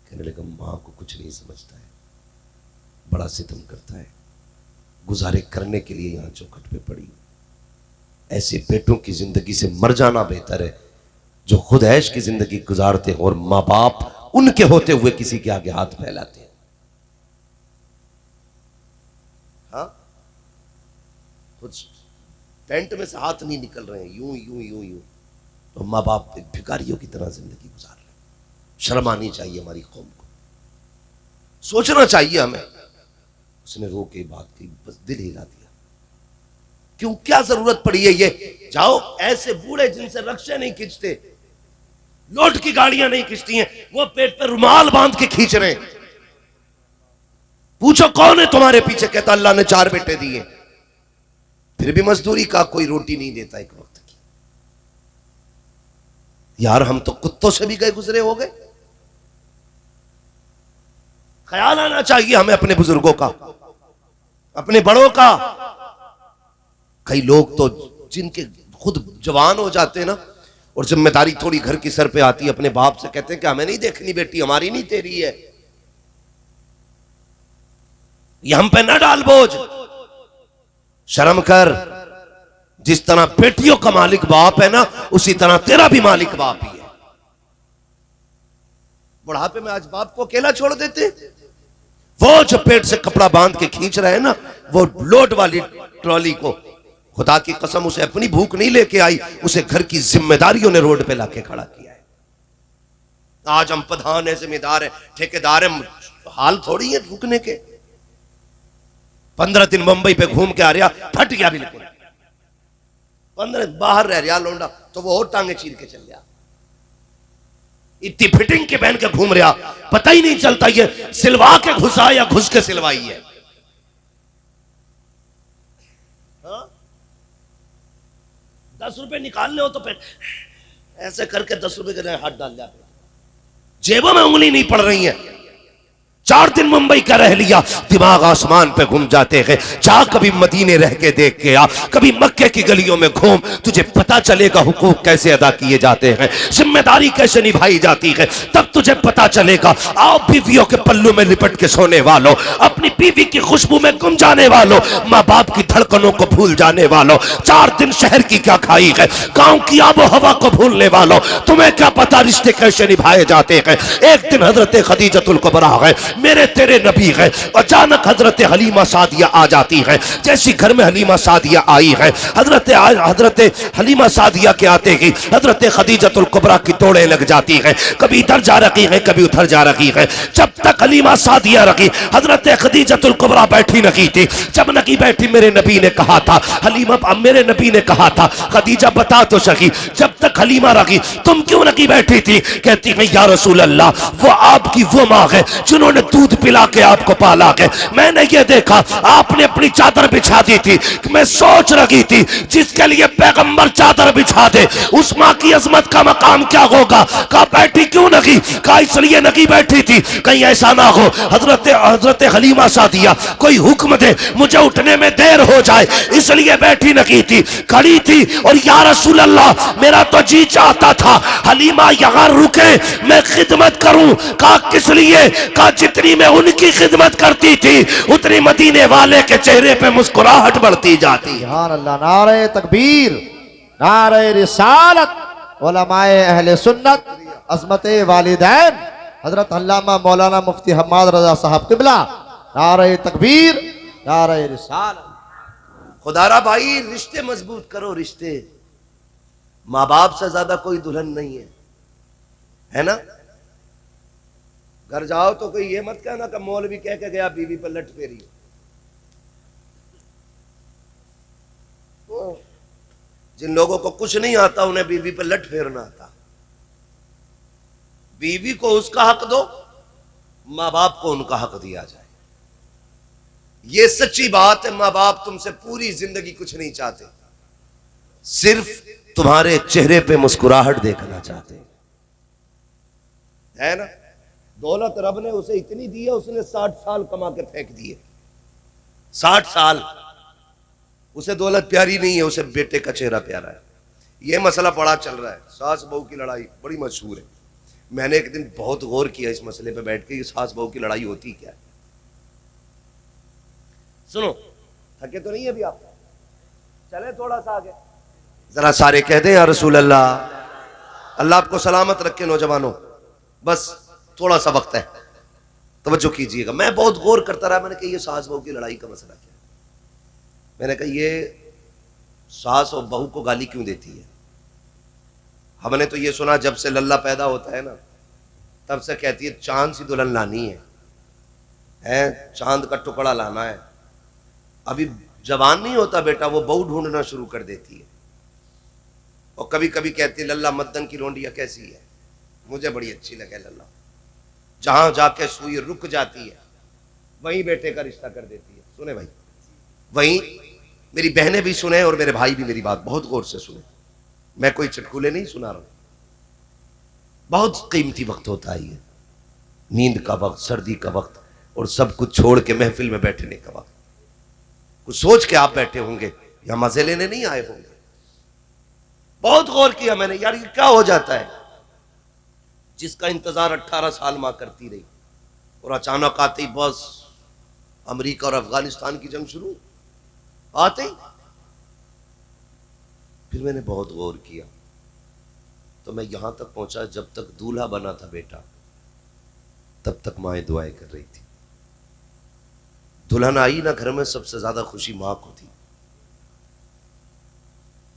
कहने लगा माँ को कुछ नहीं समझता है, बड़ा सितम करता है, गुजारे करने के लिए यहाँ चौखट पे पड़ी। ऐसे बेटों की जिंदगी से मर जाना बेहतर है जो खुद ऐश की जिंदगी गुजारते हैं और माँ बाप उनके होते हुए किसी के आगे हाथ फैलाते हैं। हाँ, खुद पैंट में से हाथ नहीं निकल रहे हैं, यूं यूं यूं यूं, तो माँ बाप भिखारियों की तरह जिंदगी गुजार रहे हैं। शर्म आनी चाहिए हमारी कौम को, सोचना चाहिए हमें। उसने रो के बात की, बस दिल हिला दिया। क्यों, क्या जरूरत पड़ी है ये? जाओ, ऐसे बूढ़े जिनसे रक्शे नहीं खींचते, लोट की गाड़ियां नहीं खींचती हैं, वो पेट पे रुमाल बांध के खींच रहे हैं। पूछो कौन है तुम्हारे पीछे? कहता अल्लाह ने 4 बेटे दिए, फिर भी मजदूरी का कोई रोटी नहीं देता एक वक्त की। यार हम तो कुत्तों से भी गए गुजरे हो गए। ख्याल आना चाहिए हमें अपने बुजुर्गों का, अपने बड़ों का। कई लोग तो जिनके खुद जवान हो जाते हैं ना, और जिम्मेदारी थोड़ी घर की सर पे आती है, अपने बाप से कहते हैं कि हमें नहीं देखनी बेटी, हमारी नहीं तेरी है, ये हम पे न डाल बोझ, शर्म कर। जिस तरह बेटियों का मालिक बाप है ना, उसी तरह तेरा भी मालिक बाप ही है। बुढ़ापे में आज बाप को अकेला छोड़ देते। वो जो पेट से कपड़ा बांध के खींच रहे हैं ना, वो लोड वाली ट्रॉली को, खुदा की कसम उसे अपनी भूख नहीं लेके आई, उसे घर की जिम्मेदारियों ने रोड पे लाके खड़ा किया है। आज हम प्रधान है, जिम्मेदार है, ठेकेदार है, हाल थोड़ी है रुकने के। 15 दिन मुंबई पे घूम के आ रहा, फट गया बिल्कुल। 15 बाहर रह रहा लौंडा, तो वो और टांगे चीर के चल गया। इतनी फिटिंग के पहन के घूम रहा, पता ही नहीं चलता ये सिलवा के घुसा या घुस के सिलवाई है। हाँ? 10 रुपए निकालने हो तो फिर ऐसे करके 10 रुपए के हाथ डाल दिया, जेबों में उंगली नहीं पड़ रही है। 4 दिन मुंबई का रह लिया, दिमाग आसमान पे घूम जाते हैं। जा कभी मदीने रह के देख के आ, कभी मक्के की गलियों में घूम, तुझे पता चलेगा हुकूक कैसे अदा किए जाते हैं, जिम्मेदारी कैसे निभाई जाती है। तब तुझे पता चलेगा। आओ बीवियों के पल्लू में लिपट के सोने वालों, अपनी बीवी की खुशबू में गुम जाने वालों, माँ बाप की धड़कनों को भूल जाने वालों, 4 दिन शहर की क्या खाई है, गाँव की आबो हवा को भूलने वालों, तुम्हें क्या पता रिश्ते कैसे निभाए जाते हैं। एक दिन हजरत खदीजतुल कुबरा है, मेरे तेरे नबी है, अचानक हजरत हलीमा सादिया आ जाती है। जैसी घर में हलीमा सादिया आई है, हजरत हलीमा सादिया के आते ही हजरत खदीजतुल कुबरा की दौड़े लग जाती है। कभी इधर जा रही है, कभी उधर जा रही है। जब तक हलीमा सादिया रखी, हजरत खदीजतुल कुबरा बैठी नहीं थी। जब नहीं बैठी, मेरे नबी ने कहा था, हलीमा, मेरे नबी ने कहा था, खदीजा बता तो सकी, जब तक हलीमा रखी तुम क्यों नहीं बैठी थी? कहती है या रसूल अल्लाह, वो आपकी वो माँ है जिन्होंने दूध पिला के आपको पाला के। मैंने ये देखा आपने अपनी चादर बिछा दी थी कि मैं सोच रही थी जिसके लिए पैगंबर चादर बिछा दे उस माँ की अजमत का मकाम क्या होगा। कहा बैठी क्यों नहीं? कहा इसलिए नहीं बैठी थी कहीं ऐसा ना हो हजरत हलीमा सादिया कोई हुक्म दे मुझे उठने में देर हो जाए, इसलिए बैठी नहीं थी, खड़ी थी। और या रसूल अल्लाह मेरा तो जी चाहता था हलीमा यहाँ रुके मैं खिदमत करूं। कहा किस लिए? कहा जितनी मैं उनकी खिदमत करती थी उतनी मदीने वाले के चेहरे पे मुस्कुराहट बढ़ती जाती। सुभान अल्लाह। नारे तकबीर, नारे रिसालत, उलमाए अहले सुन्नत, अज़मते वालिदैन हजरत अल्लामा मौलाना मुफ्ती हम्माद रजा साहब किबला। नारे तकबीर, नारे रिसालत। खुदारा भाई रिश्ते मजबूत करो, रिश्ते। माँ बाप से ज्यादा कोई दुल्हन नहीं है ना? घर जाओ तो कोई ये मत कहना कि मौलवी कह के गया बीवी पर लट फेरी। जिन लोगों को कुछ नहीं आता उन्हें बीवी पर लट फेरना आता। बीवी को उसका हक दो, माँ बाप को उनका हक दिया जाए। ये सच्ची बात है। माँ बाप तुमसे पूरी जिंदगी कुछ नहीं चाहते, सिर्फ तुम्हारे चेहरे पे मुस्कुराहट देखना चाहते है ना? दौलत रब ने उसे इतनी दी है, उसने 60 साल कमा के फेंक दिए। 60 साल उसे दौलत प्यारी नहीं है, उसे बेटे का चेहरा प्यारा है। यह मसला बड़ा चल रहा है, सास बहू की लड़ाई बड़ी मशहूर है। मैंने एक दिन बहुत गौर किया इस मसले पे बैठ के, सास बहू की लड़ाई होती क्या है। सुनो, थके तो नहीं है अभी आप? चले थोड़ा सा आगे, जरा सारे कह दें या रसूल अल्लाह। अल्लाह आपको सलामत रखे नौजवानों। बस थोड़ा सा वक्त है, तवज्जो कीजिएगा। मैं बहुत गौर करता रहा। मैंने कहा ये सास बहू की लड़ाई का मसला क्या है? मैंने कहा ये सास और बहू को गाली क्यों देती है? हमने तो ये सुना जब से लल्ला पैदा होता है ना तब से कहती है चांद सी दुल्हन लानी है, चांद का टुकड़ा लाना है। अभी जवान नहीं होता बेटा, वो बहू ढूंढना शुरू कर देती है। और कभी कभी कहती है लल्ला मद्दन की लोंडिया कैसी है, मुझे बड़ी अच्छी लगे लल्ला। जहां जाके सुई रुक जाती है वहीं बेटे का रिश्ता कर देती है। सुने भाई, वहीं मेरी बहनें भी सुने और मेरे भाई भी मेरी बात बहुत गौर से सुने। मैं कोई चटकुले नहीं सुना रहा हूं। बहुत कीमती वक्त होता है ये, नींद का वक्त, सर्दी का वक्त, और सब कुछ छोड़ के महफिल में बैठने का वक्त। कुछ सोच के आप बैठे होंगे या मजे लेने नहीं आए होंगे। बहुत गौर किया मैंने, यार ये क्या हो जाता है? जिसका इंतजार 18 साल मां करती रही और अचानक आते ही बस अमेरिका और अफगानिस्तान की जंग शुरू। आते ही फिर मैंने बहुत गौर किया तो मैं यहां तक पहुंचा, जब तक दूल्हा बना था बेटा तब तक माएं दुआएं कर रही थी। दुल्हन आई ना घर में, सबसे ज्यादा खुशी मां को थी।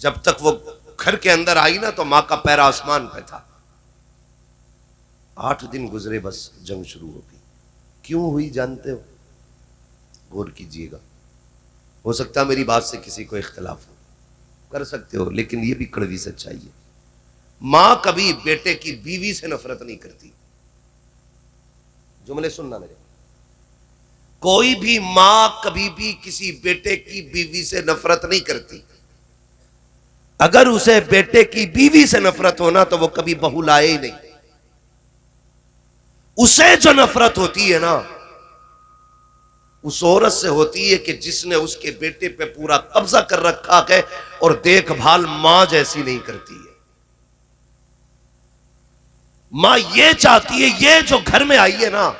जब तक वो घर के अंदर आई ना तो मां का पैर आसमान पे था। 8 दिन गुजरे, बस जंग शुरू हो गई। क्यों हुई जानते हो? गौर कीजिएगा। हो सकता है मेरी बात से किसी को इख्तिलाफ हो, कर सकते हो, लेकिन यह भी कड़वी सच्चाई है। मां कभी बेटे की बीवी से नफरत नहीं करती। जुमले सुनना मेरे, कोई भी मां कभी भी किसी बेटे की बीवी से नफरत नहीं करती। अगर उसे बेटे की बीवी से नफरत होना तो वो कभी बहू लाए ही नहीं। उसे जो नफरत होती है ना उस औरत से होती है कि जिसने उसके बेटे पे पूरा कब्जा कर रखा है और देखभाल मां जैसी नहीं करती है। मां ये चाहती है ये जो घर में आई है ना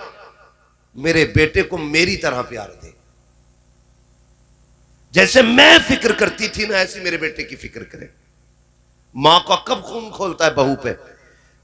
मेरे बेटे को मेरी तरह प्यार दे। जैसे मैं फिक्र करती थी ना ऐसी मेरे बेटे की फिक्र करे। मां का कब खून खोलता है बहू पे?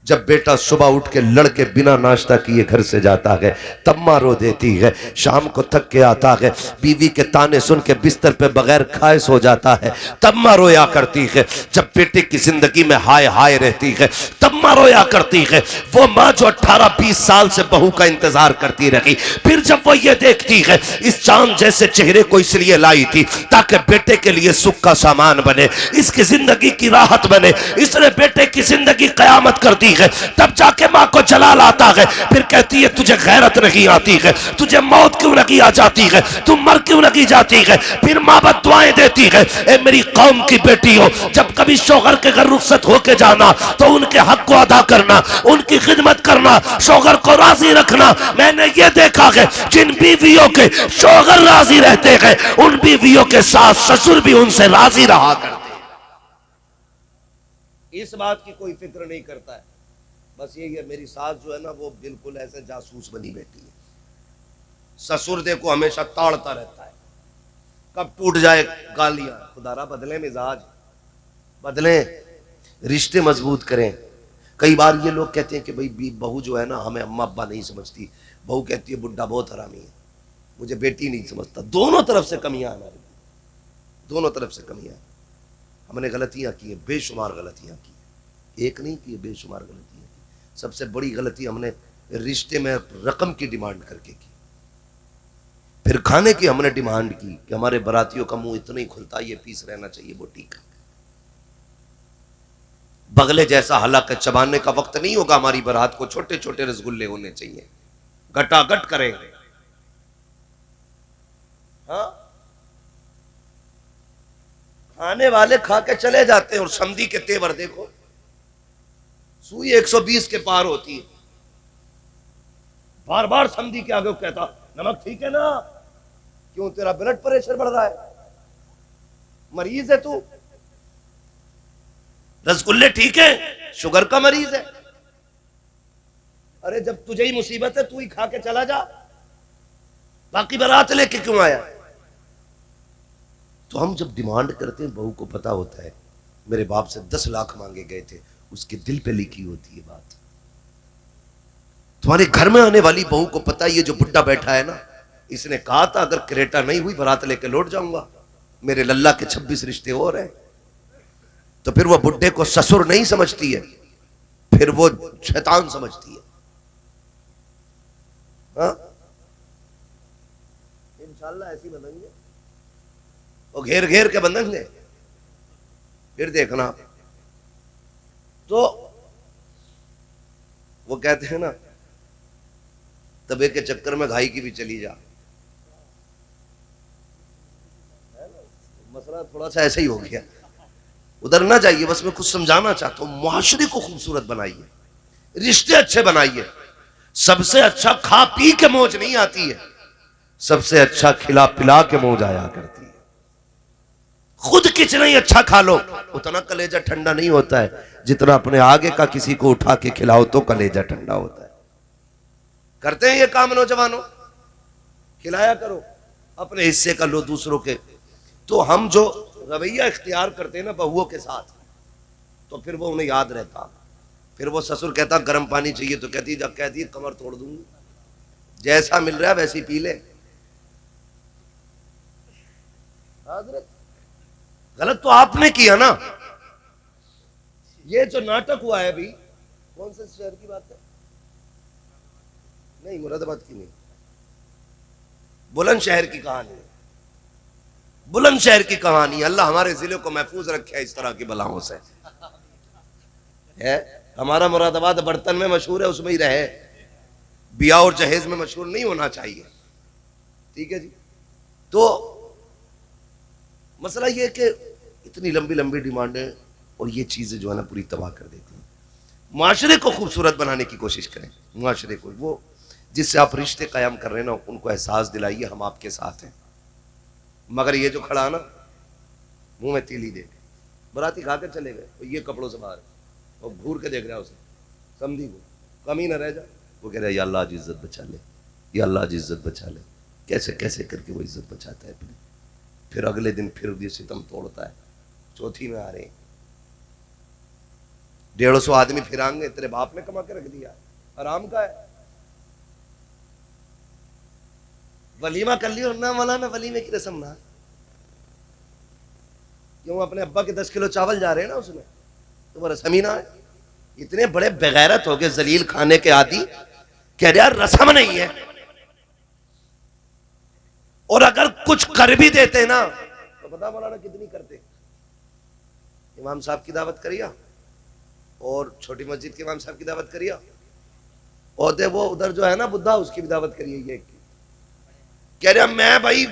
जब बेटा सुबह उठ के लड़के बिना नाश्ता किए घर से जाता है तब मां रो देती है। शाम को थक के आता है, बीवी के ताने सुन के बिस्तर पे बगैर खाए सो जाता है, तब मां रोया करती है। जब बेटे की जिंदगी में हाय हाय रहती है तब मां रोया करती है। वो मां जो 18-20 साल से बहू का इंतजार करती रही, फिर जब वो ये देखती है इस चांद जैसे चेहरे को इसलिए लाई थी ताकि बेटे के लिए सुख का सामान बने, इसकी जिंदगी की राहत बने, इसने बेटे की जिंदगी कयामत कर दी है। है, तब जाके माँ को जलाल आता है। फिर कहती है तुझे गैरत नहीं आती है, तुझे मौत क्यों नहीं आ जाती है, तुम मर क्यों नहीं जाती है। फिर माँ बद्दुआएं देती है, ए मेरी कौम की बेटी हो, जब कभी शौहर के घर रुखसत होके जाना तो उनके हक को अदा करना, उनकी खिदमत करना, शौहर को राजी रखना। मैंने ये देखा है जिन बीवियों के शौहर राजी रहते हैं उन बीवियों के साथ ससुर भी उनसे राजी रहा करते हैं। इस बात की कोई फिक्र नहीं करता है। बस यही है, मेरी सास जो है ना वो बिल्कुल ऐसे जासूस बनी बैठी है। ससुर देखो हमेशा ताड़ता रहता है, कब टूट जाए गालियां। खुदारा बदले मिजाज, बदले, रिश्ते मजबूत करें। कई बार ये लोग कहते हैं कि भाई बहू जो है ना हमें अम्मा अब्बा नहीं समझती, बहू कहती है बुड्ढा बहुत हरामी है, मुझे बेटी नहीं समझता। दोनों तरफ से कमियां हमारी, दोनों तरफ से कमियां। हमने गलतियां की है, बेशुमार गलतियां की है, एक नहीं की, बेशुमार गलतियां की। सबसे बड़ी गलती हमने रिश्ते में रकम की डिमांड करके की। फिर खाने की हमने डिमांड की कि हमारे बरातियों का मुंह इतना ही खुलता, ये पीस रहना चाहिए बोटी का। बगले जैसा हालांकि चबाने का वक्त नहीं होगा हमारी बारात को, छोटे छोटे रसगुल्ले होने चाहिए, गटागट करेंगे। हाँ, खाने वाले खा के चले जाते हैं और समधी के तेवर देखो, सुई 120 के पार होती है। बार बार समधी के आगे कहता नमक ठीक है ना, क्यों तेरा ब्लड प्रेशर बढ़ रहा है, मरीज है तू, रसगुल्ले ठीक है, शुगर का मरीज है। अरे जब तुझे ही मुसीबत है तू ही खा के चला जा, बाकी बारात लेके क्यों आया। तो हम जब डिमांड करते हैं, बहू को पता होता है मेरे बाप से 10 लाख मांगे गए थे, उसके दिल पे लिखी होती है बात। तुम्हारे घर में आने वाली बहू को पता है ये जो बुड्ढा बैठा है ना, इसने कहा था अगर क्रेटा नहीं हुई बारात लेके लौट जाऊंगा, मेरे लल्ला के 26 रिश्ते और हैं। तो फिर वो बुड्ढे को ससुर नहीं समझती है, फिर वो शैतान समझती है। हाँ? इंशाल्लाह ऐसी बनेंगे, वो घेर घेर के बंधेंगे, फिर देखना। तो वो कहते हैं ना तबे के चक्कर में घाई की भी चली जा। मसला थोड़ा सा ऐसा ही हो गया, उधर ना जाइए। बस मैं कुछ समझाना चाहता हूं, मुआशरे को खूबसूरत बनाइए, रिश्ते अच्छे बनाइए। सबसे अच्छा खा पी के मौज नहीं आती है, सबसे अच्छा खिला पिला के मौज आया करती है। खुद कितना ही अच्छा खा लो उतना कलेजा ठंडा नहीं होता है जितना अपने आगे का किसी को उठा के खिलाओ तो कलेजा ठंडा होता है। करते हैं ये काम नौजवानों, खिलाया करो, अपने हिस्से का लो दूसरों के। तो हम जो रवैया इख्तियार करते हैं ना बहुओं के साथ, तो फिर वो उन्हें याद रहता। फिर वो ससुर कहता गर्म पानी चाहिए तो कहती है कमर तोड़ दूंगी, जैसा मिल रहा है वैसे ही पी ले। गलत तो आपने किया ना। ये जो नाटक हुआ है अभी, कौन से शहर की बात है? नहीं, मुरादाबाद की नहीं, बुलंदशहर की कहानी है। बुलंदशहर की कहानी, अल्लाह हमारे जिले को महफूज रखे इस तरह की बलाओं से। है हमारा मुरादाबाद बर्तन में मशहूर है, उसमें ही रहे, बिया और जहेज में मशहूर नहीं होना चाहिए। ठीक है जी। तो मसला ये कि इतनी लंबी लंबी डिमांडें और ये चीजें जो है ना पूरी तबाह कर देती हैं। माशरे को खूबसूरत बनाने की कोशिश करें, माशरे को, वो जिससे आप रिश्ते कायम कर रहे हैं ना उनको एहसास दिलाइए हम आपके साथ हैं। मगर ये जो खड़ा ना मुंह में तीली दे, बराती खा कर चले गए, तो ये कपड़ों से बाहर और घूर के देख रहा है उसे, समझी को कमी ना रह जाए। वो कह रहा है या अल्लाह आज इज्जत बचा ले, या अल्लाह आज इज्जत बचा ले। कैसे कैसे करके वो इज्जत बचाता है अपनी। फिर अगले दिन फिर ये सितम तोड़ता है। चौथी में आ रहे 150 आदमी फिर आएंगे, तेरे बाप ने कमा के रख दिया, आराम का है। वलीमा कर लियो ना मौलाना, वलीमे की रस्म ना, क्यों अपने अब्बा के 10 किलो चावल जा रहे हैं ना उसमें, तो वो रस्म ही ना है। इतने बड़े बेगैरत हो गए, जलील खाने के आदि, कह रहे यार रस्म नहीं है। और अगर कुछ कर भी देते ना तो पता मौलाना कितनी करते। इमाम साहब की दावत करिए, और छोटी मस्जिद के इमाम साहब की दावत करिए, और वो उधर जो है ना बुद्धा, उसकी भी दावत करिए। ये कह रहा मैं भाई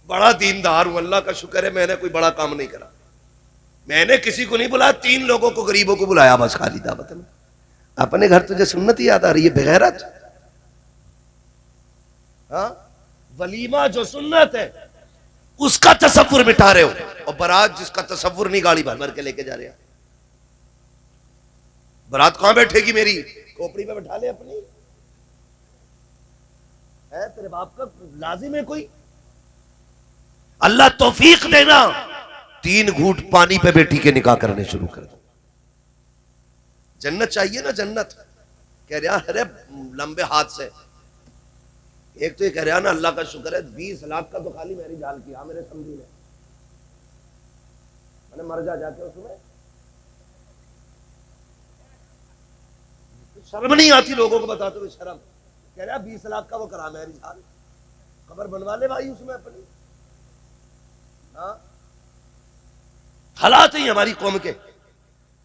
बड़ा दीनदार हूं, अल्लाह का शुक्र है मैंने कोई बड़ा काम नहीं करा, मैंने किसी को नहीं बुलाया, 3 लोगों को गरीबों को बुलाया बस खाली दावत में। अपने घर तुझे सुन्नत याद आ रही है बेगैरत? हाँ, वलीमा जो सुन्नत है उसका तसव्वुर मिटा रहे हो, और बारात जिसका तसव्वुर नहीं गाड़ी भर भर के लेके जा रहे हैं। बारात कहां बैठेगी? मेरी खोपड़ी पे बैठा ले अपनी, है तेरे बाप का लाजिम है कोई? अल्लाह तौफीक देना 3 घूंट पानी पे बेटी के निकाह करने शुरू कर दो। जन्नत चाहिए ना, जन्नत। कह रहा अरे लंबे हाथ से, एक तो ये कह रहा ना अल्लाह का शुक्र है 20 लाख का तो खाली मेरी जाल किया मेरे समझी ने, मैंने मर जाके उसमें। शर्म नहीं आती लोगों को बताते हुए? शर्म। कह रहा 20 लाख का वो करा मेरी जाल, खबर बनवा ले भाई उसमें अपनी। हाँ, हालात ही हमारी कौम के।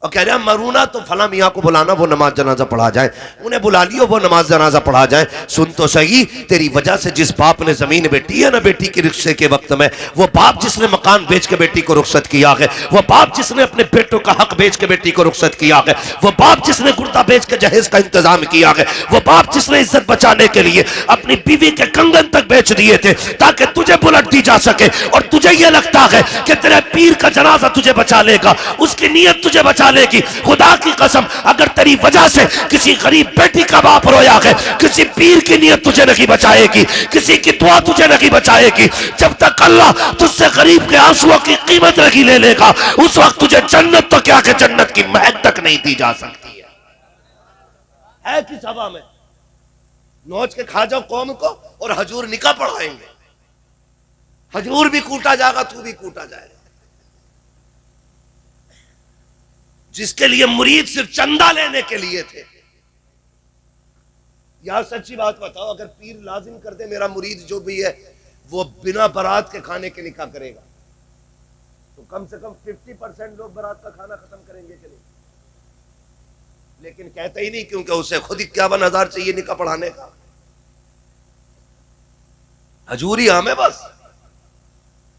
और कह रहा मरूना तो फला मियाँ को बुलाना, वो नमाज जनाजा पढ़ा जाए। उन्हें बुला लियो, वो नमाज जनाजा पढ़ा जाए। सुन तो सही, तेरी वजह से जिस बाप ने जमीन बेटी है ना बेटी के रिक्शे के वक्त में, वो बाप जिसने मकान बेच के बेटी को रुखसत किया है, वो बाप जिसने अपने बेटों का हक बेच के बेटी को रुखसत किया है, वो बाप जिसने गुर्दा बेच के जहेज का इंतजाम किया है, वो बाप जिसने इज्जत बचाने के लिए अपनी बीवी के कंगन तक बेच दिए थे ताकि तुझे बुलेट दी जा सके, और तुझे यह लगता है कि तेरे पीर का जनाजा तुझे बचा लेगा, उसकी नीयत तुझे बचा लेगी। खुदा की कसम, अगर तेरी वजह से किसी गरीब बेटी का बाप रोया है, किसी पीर की नीयत तुझे नहीं बचाएगी, किसी की दुआ तुझे नहीं बचाएगी। जब तक अल्लाह तुझसे गरीब के आंसुओं की कीमत नहीं ले लेगा, उस वक्त तुझे जन्नत तो क्या कि जन्नत की महक तक नहीं दी जा सकती है किस हवा में? नोच के खा जाओ कौम को, और हजूर निकाह पढ़ाएंगे। हजूर भी कूटा जाएगा, तू भी कूटा जाएगा। जिसके लिए मुरीद सिर्फ चंदा लेने के लिए थे। यार सच्ची बात बताओ, अगर पीर लाजिम कर दे मेरा मुरीद जो भी है वो बिना बारात के खाने के निकाह करेगा, तो कम से कम 50% लोग बारात का खाना खत्म करेंगे कि नहीं? लेकिन कहते ही नहीं, क्योंकि उसे खुद 51,000 चाहिए निकाह पढ़ाने का। हजूरी हमें बस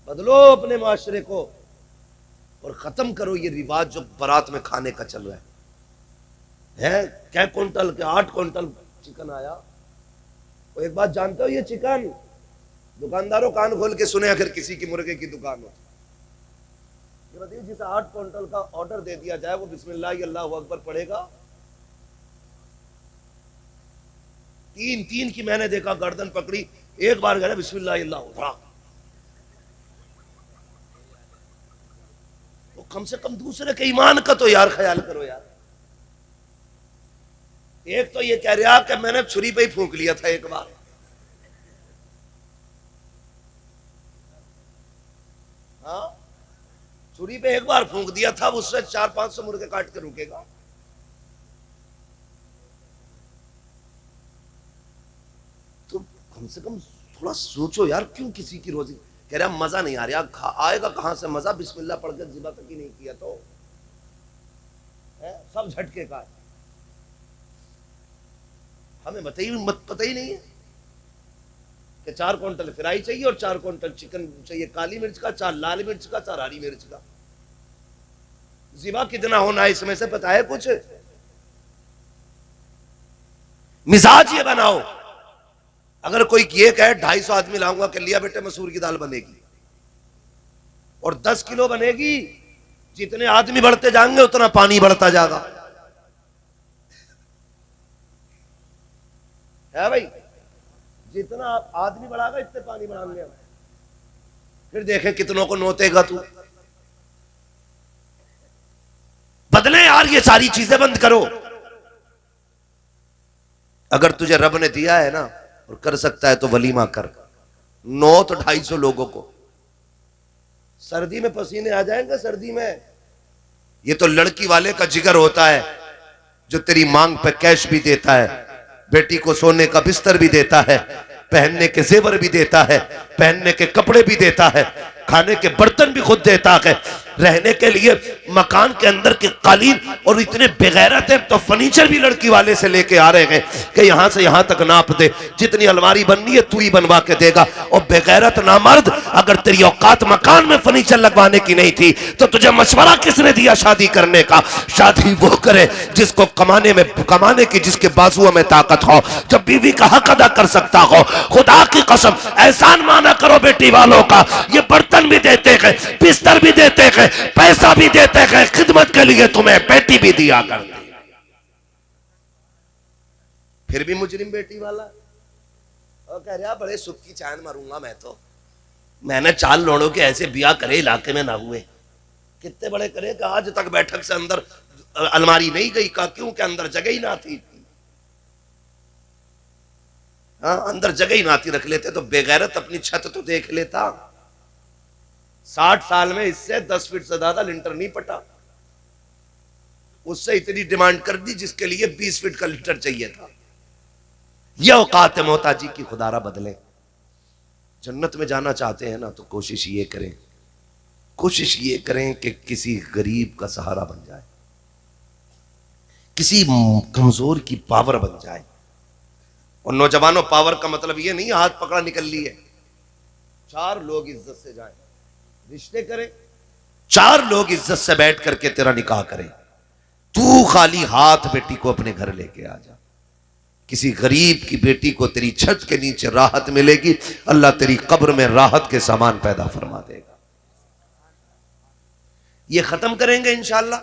बदलो अपने माशरे को और खत्म करो ये रिवाज जो बारात में खाने का चल रहा है। क्या क्विंटल के 8 क्विंटल चिकन आया। और एक बात जानते हो, ये चिकन दुकानदारों कान खोल के सुने, अगर किसी की मुर्गे की दुकान हो, ये बताइए जिसे 8 क्विंटल का ऑर्डर दे दिया जाए वो बिस्मिल्लाह अल्लाहु अकबर पढ़ेगा? 3 की मैंने देखा गर्दन पकड़ी, एक बार गया बिस्मिल्लाह अल्लाहु अकबर। कम से कम दूसरे के ईमान का तो यार ख्याल करो यार। एक तो ये कह रहा कि मैंने छुरी पे ही फूंक लिया था एक बार। हाँ, छुरी पे एक बार फूंक दिया था, उससे 400-500 मुर्गे काट के रुकेगा? तो कम से कम थोड़ा सोचो यार, क्यों किसी की रोजी? कह रहा मजा नहीं आ रहा, आएगा कहां से मजा? बिस्मिल्लाह पढ़कर जिबा तक ही नहीं किया तो सब झटके का। हमें पता ही नहीं है कि 4 क्विंटल फ्राई चाहिए और 4 क्विंटल चिकन चाहिए, काली मिर्च का, 4 लाल मिर्च का, 4 हरी मिर्च का। जिबा कितना होना है इसमें से पता है कुछ? मिजाज ये बनाओ, अगर कोई ये कहे 250 आदमी लाऊंगा, कर लिया बेटे मसूर की दाल बनेगी और 10 किलो बनेगी। जितने आदमी बढ़ते जाएंगे उतना पानी बढ़ता जाएगा, है भाई? जितना आदमी बढ़ागा इतने पानी बढ़ाएंगे। फिर देखे कितनों को नोतेगा तू। बदले यार, ये सारी चीजें बंद करो। अगर तुझे रब ने दिया है ना और कर सकता है तो वलीमा कर। 9 तो 250 लोगों को। सर्दी में पसीने आ जाएंगे, सर्दी में। ये तो लड़की वाले का जिगर होता है जो तेरी मांग पे कैश भी देता है, बेटी को सोने का बिस्तर भी देता है, पहनने के जेवर भी देता है, पहनने के कपड़े भी देता है, खाने के बर्तन भी खुद देता है। रहने के लिए मकान के अंदर के कालीन, और इतने बेगैरत है तो फर्नीचर भी लड़की वाले से लेके आ रहे हैं कि यहां से यहां तक नाप दे, जितनी अलमारी बननी है तू ही बनवा के देगा। और बेगैरत नामर्द, अगर तेरी औकात मकान में फर्नीचर लगवाने की नहीं थी तो तुझे मशवरा किसने दिया शादी करने का? शादी वो करे जिसको कमाने की जिसके बाजुओं में ताकत हो, जब बीवी का हक अदा कर सकता हो। खुदा की कसम एहसान माना करो बेटी वालों का, ये बर्तन भी देते हैं, बिस्तर भी देते हैं, पैसा भी देते हैं, खिदमत के लिए तुम्हें बेटी भी दिया करते, फिर भी मुजरिम बेटी वाला और कह रहा बड़े सुख की चांद मारूंगा मैं तो। मैंने 4 लोड़ों के ऐसे बिया करे इलाके में ना हुए, कितने बड़े करे कि आज तक बैठक से अंदर अलमारी नहीं गई का, क्यों के अंदर जगह ही ना थी। हाँ, अंदर जगह ही ना थी, रख लेते तो बेगैरत अपनी छत तो देख लेता। 60 साल में इससे 10 फीट से ज्यादा लिंटर नहीं पटा, उससे इतनी डिमांड कर दी जिसके लिए 20 फीट का लिंटर चाहिए था। यह औकात है मोहताजी की, खुदारा बदले। जन्नत में जाना चाहते हैं ना तो कोशिश ये करें कि किसी गरीब का सहारा बन जाए, किसी कमजोर की पावर बन जाए। और नौजवानों, पावर का मतलब ये नहीं हाथ पकड़ा निकल लिए, 4 लोग इज्जत से जाएं, रिश्ते करें, 4 लोग इज्जत से बैठ करके तेरा निकाह करें। तू खाली हाथ बेटी को अपने घर लेके आ जा। किसी गरीब की बेटी को तेरी छत के नीचे राहत मिलेगी, अल्लाह तेरी कब्र में राहत के सामान पैदा फरमा देगा। ये खत्म करेंगे इंशाल्लाह।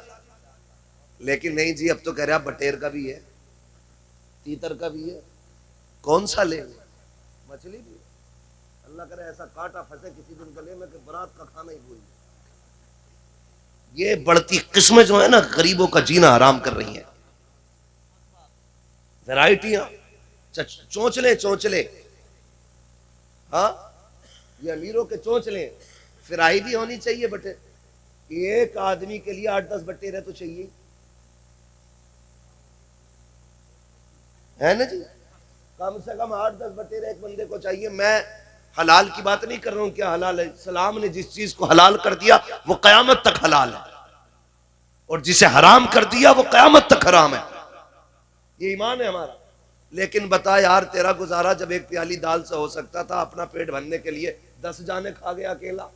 लेकिन नहीं जी, अब तो कह रहा बटेर का भी है, तीतर का भी है, कौन सा लेंगे? मछली भी है। अल्लाह करे ऐसा कांटा फंसे किसी दिन गले में कि बारात का खाना ही भूल जाए। ये बढ़ती किस्में जो है ना, गरीबों का जीना आराम कर रही हैं। वैरायटियां, चोंचले, हाँ, ये अमीरों के चोंचले। फिराई भी होनी चाहिए बटे, एक आदमी के लिए 8-10 बटेरे तो चाहिए, है ना जी? कम से कम 8-10 बटेरे एक बंदे को चाहिए। मैं हलाल की बात नहीं कर रहा हूं, क्या हलाल है? इस्लाम ने जिस चीज को हलाल कर दिया वो कयामत तक हलाल है, और जिसे हराम कर दिया वो कयामत तक हराम है। ये ईमान है हमारा। लेकिन बता यार, तेरा गुजारा जब एक प्याली दाल से हो सकता था, अपना पेट भरने के लिए 10 जाने खा गया अकेला।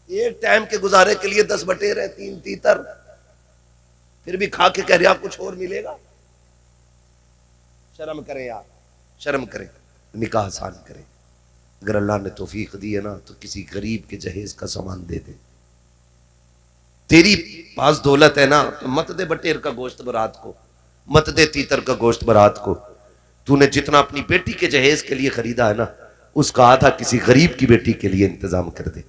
एक टाइम के गुजारे के लिए 10 बटेरे, 3 तीतर, फिर भी खा के कह रहा कुछ और मिलेगा। शर्म करें यार, शर्म करें, निकाह आसान करें। अगर अल्लाह ने तौफीक दी है ना तो किसी गरीब के जहेज का सामान दे दे। तेरी पास दौलत है ना तो मत दे बटेर का गोश्त बारात को, मत दे तीतर का गोश्त बारात को। तूने जितना अपनी बेटी के जहेज के लिए खरीदा है ना, उसका आधा किसी गरीब की बेटी के लिए इंतजाम कर दे।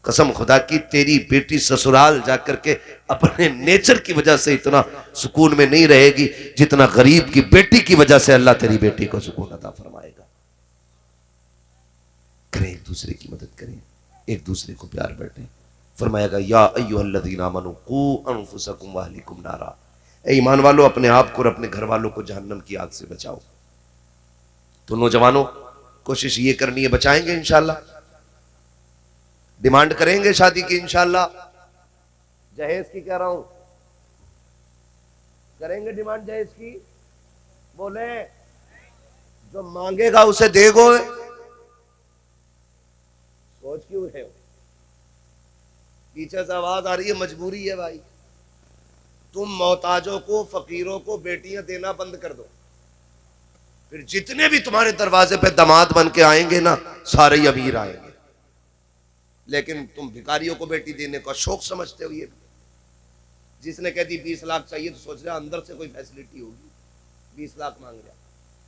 कसम खुदा की, तेरी बेटी ससुराल जाकर के अपने नेचर की वजह से इतना सुकून में नहीं रहेगी जितना गरीब की बेटी की वजह से अल्लाह तेरी बेटी को सुकून अता फरमाएगा। करें, एक दूसरे की मदद करें, एक दूसरे को प्यार बैठे। फरमाएगा या अय्युहल्लज़ीना आमनू कू अनफुसकुम व अहलिकुम नारा, ए ईमान वालों, अपने आप को और अपने घर वालों को जहन्नम की आग से बचाओ। तो नौजवानों, कोशिश ये करनी है, बचाएंगे इंशाल्लाह, डिमांड करेंगे शादी की इंशाल्लाह, जहेज की कह रहा हूं, करेंगे डिमांड जहेज की। बोले जो मांगेगा उसे देगो। सोच क्यों है? पीछे से आवाज आ रही है, मजबूरी है भाई। तुम मोहताजों को, फकीरों को बेटियां देना बंद कर दो, फिर जितने भी तुम्हारे दरवाजे पे दामाद बन के आएंगे ना, सारे ही अमीर आएंगे। लेकिन तुम भिखारियों को बेटी देने का शौक समझते हो। ये जिसने कह दी 20 लाख चाहिए तो सोच रहा अंदर से कोई फैसिलिटी होगी, 20 लाख मांग रहा।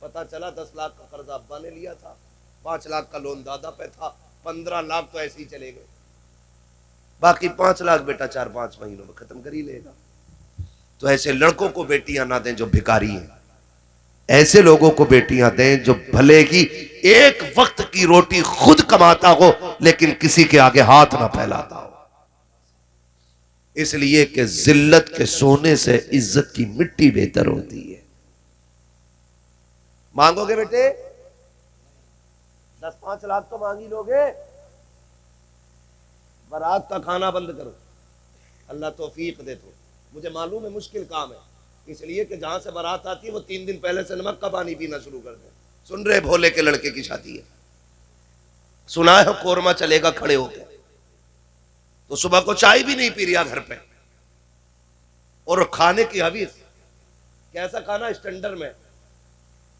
पता चला 10 लाख का कर्ज अब्बा ने लिया था, 5 लाख का लोन दादा पे था, 15 लाख तो ऐसे ही चले गए। बाकी 5 लाख बेटा 4-5 महीनों में खत्म कर ही लेगा। तो ऐसे लड़कों को बेटियां ना दें जो भिखारी हैं, ऐसे लोगों को बेटियां दें जो भले ही एक वक्त की रोटी खुद कमाता हो लेकिन किसी के आगे हाथ ना फैलाता हो। इसलिए कि जिल्लत के सोने से इज्जत की मिट्टी बेहतर होती है। मांगोगे बेटे 10-5 लाख तो मांग ही लोगे। बारात का खाना बंद करो, अल्लाह तौफीक दे। तो मुझे मालूम है मुश्किल काम है, इसलिए कि जहां से बारात आती है वो 3 दिन पहले से नमक का पानी पीना शुरू कर दे। सुन रहे, भोले के लड़के की शादी है, सुना है कोरमा चलेगा खड़े होकर, तो सुबह को चाय भी नहीं पी रिया घर पे, और खाने की हवीस। कैसा खाना? स्टैंडर्ड में,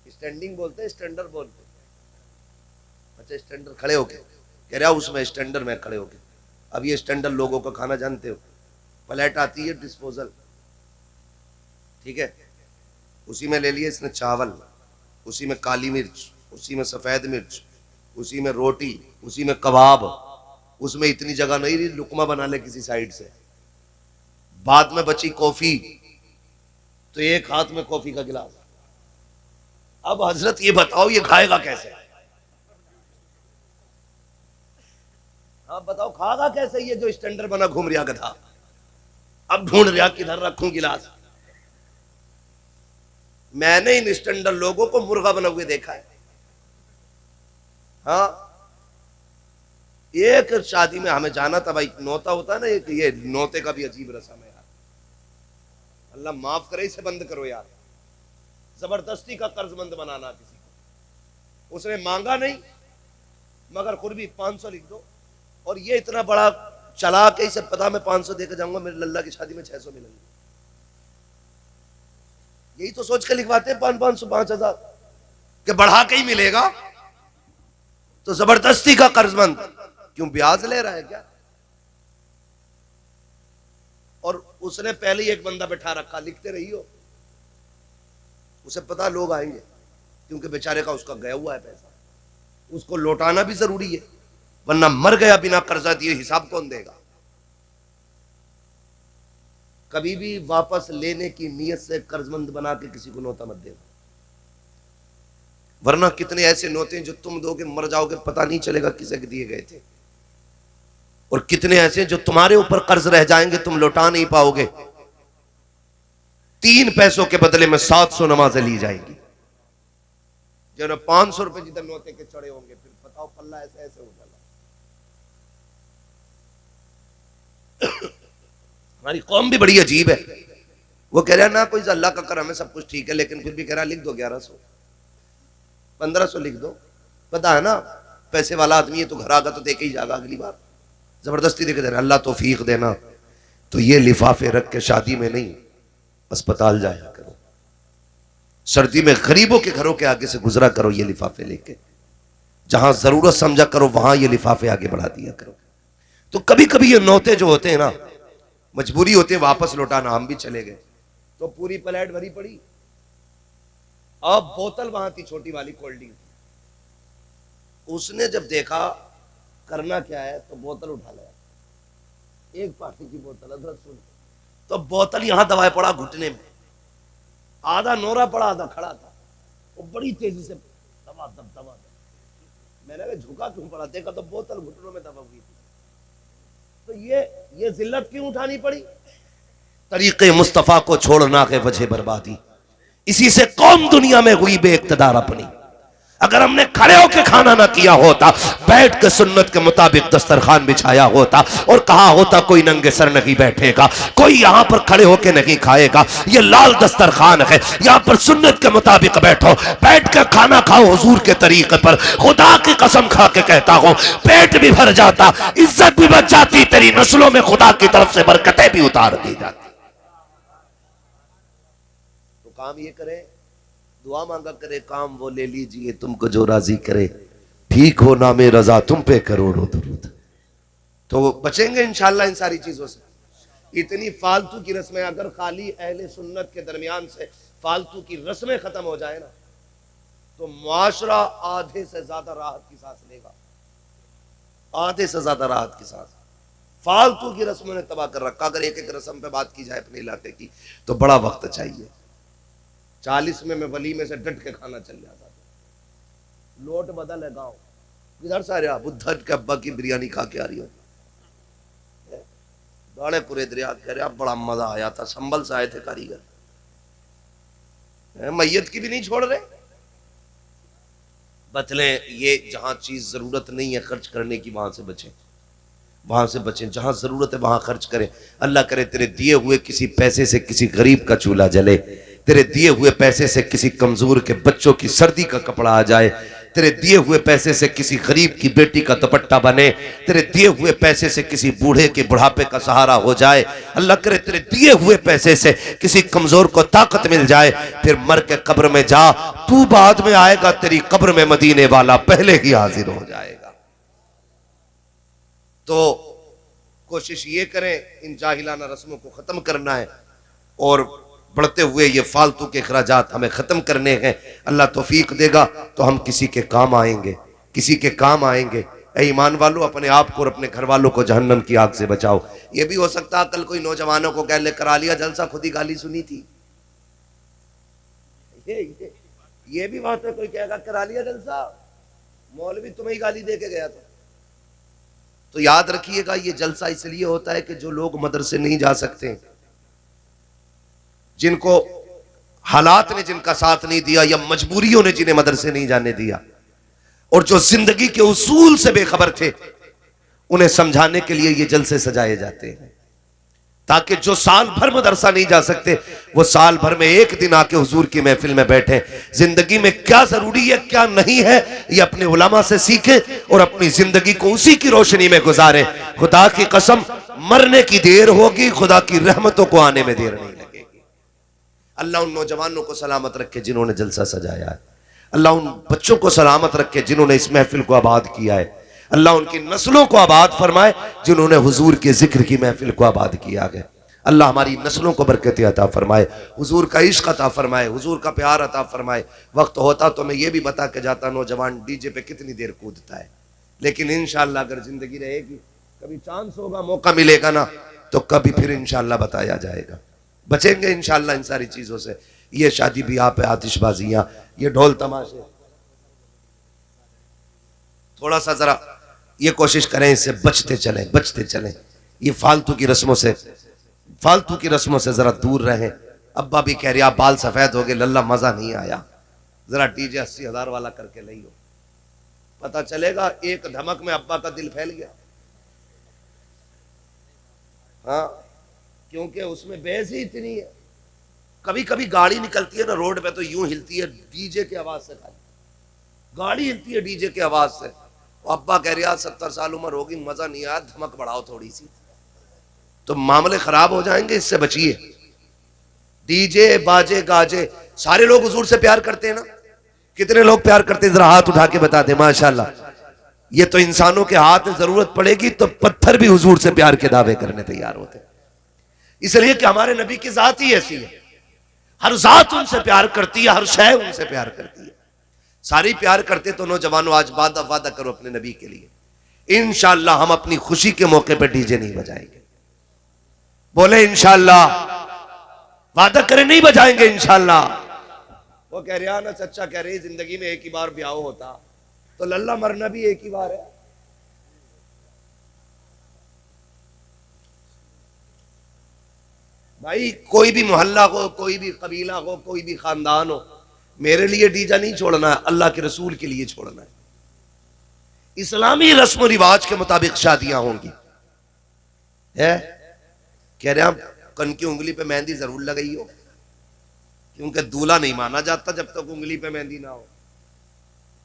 स्टैंडिंग बोलते हैं, स्टैंडर्ड बोलते हैं। अच्छा, स्टैंडर्ड खड़े होके कह रहा उसमें स्टैंडर्ड में खड़े होके। अब ये स्टैंडर्ड लोगों का खाना जानते हो, प्लेट आती है डिस्पोजल, ठीक है, उसी में ले लिए इसने चावल, उसी में काली मिर्च, उसी में सफेद मिर्च, उसी में रोटी, उसी में कबाब, उसमें इतनी जगह नहीं रही लुकमा बना ले किसी साइड से। बाद में बची कॉफी, तो एक हाथ में कॉफी का गिलास। अब हजरत ये बताओ ये खाएगा कैसे? आप बताओ खाएगा कैसे ये जो स्टैंडर्ड बना घूम रिया गधा? अब ढूंढ रिया किधर रखूं गिलास। मैंने इन स्टैंडर्ड लोगों को मुर्गा बना हुए देखा है। हाँ, एक शादी में हमें जाना था भाई, नौता होता है ना एक, ये नौते का भी अजीब रस्म है यार, अल्लाह माफ करे, इसे बंद करो यार। जबरदस्ती का कर्जमंद बनाना किसी को, उसने मांगा नहीं मगर खुद भी 500 लिख दो, और ये इतना बड़ा चला के इसे पता मैं 500 देकर जाऊंगा, मेरे लल्ला की शादी में 600 मिलेंगे। यही तो सोच के लिखवाते हैं 500 5,000 के बढ़ा के ही मिलेगा। तो जबरदस्ती का कर्जमंद क्यों? ब्याज ले रहा है क्या? और उसने पहले ही एक बंदा बैठा रखा, लिखते रही हो, उसे पता लोग आएंगे, क्योंकि बेचारे का उसका गया हुआ है पैसा, उसको लौटाना भी जरूरी है, वरना मर गया बिना कर्जा दिए, हिसाब कौन देगा? कभी भी वापस लेने की नीयत से कर्जमंद बना के किसी को नौता मत देना, वरना कितने ऐसे नौते हैं जो तुम दोगे मर जाओगे पता नहीं चलेगा किसे दिए गए थे, और कितने ऐसे जो तुम्हारे ऊपर कर्ज रह जाएंगे, तुम लौटा नहीं पाओगे। 3 पैसों के बदले में 700 नमाजें ली जाएंगी, जो 500 रुपए जिधर नौते के चढ़े होंगे, फिर बताओ पल्ला ऐसे ऐसे हो जाएगा। हमारी कौम भी बड़ी अजीब है, वो कह रहा ना कोई अल्लाह का करम है सब कुछ ठीक है, लेकिन फिर भी कह रहा लिख दो 1100 1500 लिख दो, पता है ना पैसे वाला आदमी है तो घर आगा तो देके ही जाएगा अगली बार, जबरदस्ती देके दे रहा। अल्लाह तौफीक देना, तो ये लिफाफे रख के शादी में नहीं अस्पताल जाया करो, सर्दी में गरीबों के घरों के आगे से गुजरा करो ये लिफाफे लेके, जहां जरूरत समझा करो वहां ये लिफाफे आगे बढ़ा दिया करो। तो कभी कभी ये नौते जो होते हैं ना, मजबूरी होती है वापस लौटाना, हम भी चले गए तो पूरी प्लेट भरी पड़ी, अब बोतल वहां थी छोटी वाली कोल्ड ड्रिंक, उसने जब देखा करना क्या है तो बोतल उठा लिया, एक पानी की बोतल, अदरक सुन, तो बोतल यहां दबाए पड़ा घुटने में, आधा नोरा पड़ा आधा खड़ा था, वो बड़ी तेजी से दबा दब दबा दब। मैंने कहा झुका क्यों पड़ा, देखा तो बोतल घुटनों में दबा हुई थी। तो ये जिल्लत क्यों उठानी पड़ी? तरीके मुस्तफा को छोड़ना के वजह बर्बादी, इसी से कौम दुनिया में हुई बेइक्तदार अपनी। अगर हमने खड़े होकर खाना ना किया होता, बैठ के सुन्नत के मुताबिक दस्तरखान बिछाया होता और कहा होता कोई नंगे सर नहीं बैठेगा, कोई यहां पर खड़े होकर नहीं खाएगा, ये लाल दस्तरखान है, यहां पर सुन्नत के मुताबिक बैठो, बैठ कर खाना खाओ हुजूर के तरीके पर, खुदा की कसम खा के कहता हूं पेट भी भर जाता, इज्जत भी बच जाती, तेरी नस्लों में खुदा की तरफ से बरकतें भी उतार दी जाती। तो काम ये करे, दुआ मांगा करे, काम वो ले लीजिए तुमको जो राजी करे, ठीक हो नामे रजा तुम पे करोड़ों दुरूद। तो बचेंगे इंशाल्लाह इन सारी चीजों से। इतनी फालतू की रस्में, अगर खाली अहले सुन्नत के दरमियान से फालतू की रस्में खत्म हो जाए ना, तो मुआशरा आधे से ज्यादा राहत की सांस लेगा, आधे से ज्यादा राहत की सांस। फालतू की रस्मों ने तबाह कर रखा। अगर एक एक रस्म पे बात की जाए अपने इलाके की तो बड़ा वक्त चाहिए। 40 में मैं वलीमे से डट के खाना चल जाता था, लोट बदल है गाँव, इधर से आ रहा बुद्धर के अब्बा की बिरयानी खा के आ रही हो, दौड़े पूरे दरिया, कह रहे बड़ा मजा आया था, संभल से आए थे कारीगर, मैयत की भी नहीं छोड़ रहे। बतले ये जहां चीज जरूरत नहीं है खर्च करने की, वहां से बचे। वहां से बचें, जहां जरूरत है वहां खर्च करें। अल्लाह करे तेरे दिए हुए किसी पैसे से किसी गरीब का चूल्हा जले, तेरे दिए हुए पैसे से किसी कमजोर के बच्चों की सर्दी का कपड़ा आ जाए, तेरे दिए हुए पैसे से किसी गरीब की बेटी का दुपट्टा बने, तेरे दिए हुए पैसे से किसी बूढ़े के बुढ़ापे का सहारा हो जाए। अल्लाह करे तेरे दिए हुए पैसे से किसी कमजोर को ताकत मिल जाए। फिर मर के कब्र में जा, तू बाद में आएगा, तेरी कब्र में मदीने वाला पहले ही हाजिर हो जाएगा। तो कोशिश ये करें इन जाहिलाना रस्मों को खत्म करना है और बढ़ते हुए ये फालतू के अखराजात हमें खत्म करने हैं। अल्लाह तौफीक देगा तो हम किसी के काम आएंगे, किसी के काम आएंगे। ऐ ईमान वालों, अपने आप को और अपने घर वालों को जहन्नम की आग से बचाओ। ये भी हो सकता है कल कोई नौजवानों को कह ले करा लिया जलसा, खुद ही गाली सुनी थी। ये भी बात है, कोई कहेगा करा लिया जलसा, मौलवी तुम्हें ही गाली दे के गया था। तो याद रखिएगा ये जलसा इसलिए होता है कि जो लोग मदरसे नहीं जा सकते, जिनको हालात ने जिनका साथ नहीं दिया या मजबूरियों ने जिन्हें मदरसे नहीं जाने दिया, और जो जिंदगी के उसूल से बेखबर थे, उन्हें समझाने के लिए ये जलसे सजाए जाते हैं, ताकि जो साल भर मदरसा नहीं जा सकते वो साल भर में एक दिन आके हुजूर की महफिल में बैठे, जिंदगी में क्या जरूरी है क्या नहीं है ये अपने उलमा से सीखे और अपनी जिंदगी को उसी की रोशनी में गुजारे। खुदा की कसम, मरने की देर होगी, खुदा की रहमतों को आने में देर नहीं लगेगी। अल्लाह उन नौजवानों को सलामत रखे जिन्होंने जलसा सजाया है। अल्लाह उन बच्चों को सलामत रखे जिन्होंने इस महफिल को आबाद किया है। अल्लाह उनकी नस्लों को आबाद फरमाए जिन्होंने हुजूर के जिक्र की महफिल को आबाद किया है। अल्लाह हमारी नस्लों को बरकत अता फरमाए, हुजूर का इश्क अता फरमाए, हुजूर का प्यार अता फरमाए। वक्त होता तो मैं ये भी बता के जाता नौजवान डीजे पे कितनी देर कूदता है, लेकिन इंशाअल्लाह अगर जिंदगी रहेगी, कभी चांस होगा, मौका मिलेगा ना, तो कभी फिर इंशाअल्लाह बताया जाएगा। बचेंगे इंशाअल्लाह इन सारी चीजों से। ये शादी ब्याह पे आतिशबाजियां, ये ढोल तमाशे, थोड़ा सा जरा ये कोशिश करें इससे बचते चलें, बचते चलें। ये फालतू की रस्मों से जरा दूर रहें। अब्बा भी कह रहा बाल सफेद हो गए, लल्ला मजा नहीं आया, जरा डीजे 80,000 वाला करके ले हो, पता चलेगा एक धमक में अब्बा का दिल फैल गया। हाँ, क्योंकि उसमें बहस ही इतनी है। कभी कभी गाड़ी निकलती है ना रोड पे तो यूं हिलती है डीजे की आवाज से, खाली गाड़ी हिलती है डीजे की आवाज से। अब्बा कह रहा 70 साल उम्र होगी, मजा नहीं आया, धमक बढ़ाओ थोड़ी सी, तो मामले खराब हो जाएंगे, इससे बचिए। डीजे बाजे गाजे, सारे लोग हुजूर से प्यार करते हैं ना? कितने लोग प्यार करते हैं, जरा हाथ उठा के बता दे। माशाल्लाह, ये तो इंसानों के हाथ में जरूरत पड़ेगी तो पत्थर भी हुजूर से प्यार के दावे करने तैयार होते, इसलिए कि हमारे नबी की जात ही ऐसी है। हर जात उनसे प्यार करती है, हर शय उनसे प्यार करती है। सारी प्यार करते तो नौजवानों आज वादा करो अपने नबी के लिए, इंशाअल्लाह हम अपनी खुशी के मौके पर डीजे नहीं बजाएंगे। बोले इंशाअल्लाह, वादा करें नहीं बजाएंगे इंशाअल्लाह। वो कह रहा ना चचा, कह रही जिंदगी में एक ही बार ब्याह होता तो लल्ला मरना भी एक ही बार है। भाई कोई भी मोहल्ला हो, कोई भी कबीला हो, कोई भी खानदान हो, मेरे लिए डीजा नहीं छोड़ना है, अल्लाह के रसूल के लिए छोड़ना है। इस्लामी रस्म रिवाज के मुताबिक शादियां होंगी। है कह रहे हैं कन की उंगली पे मेहंदी जरूर लगाई हो, क्योंकि दूल्हा नहीं माना जाता जब तक उंगली पे मेहंदी ना हो।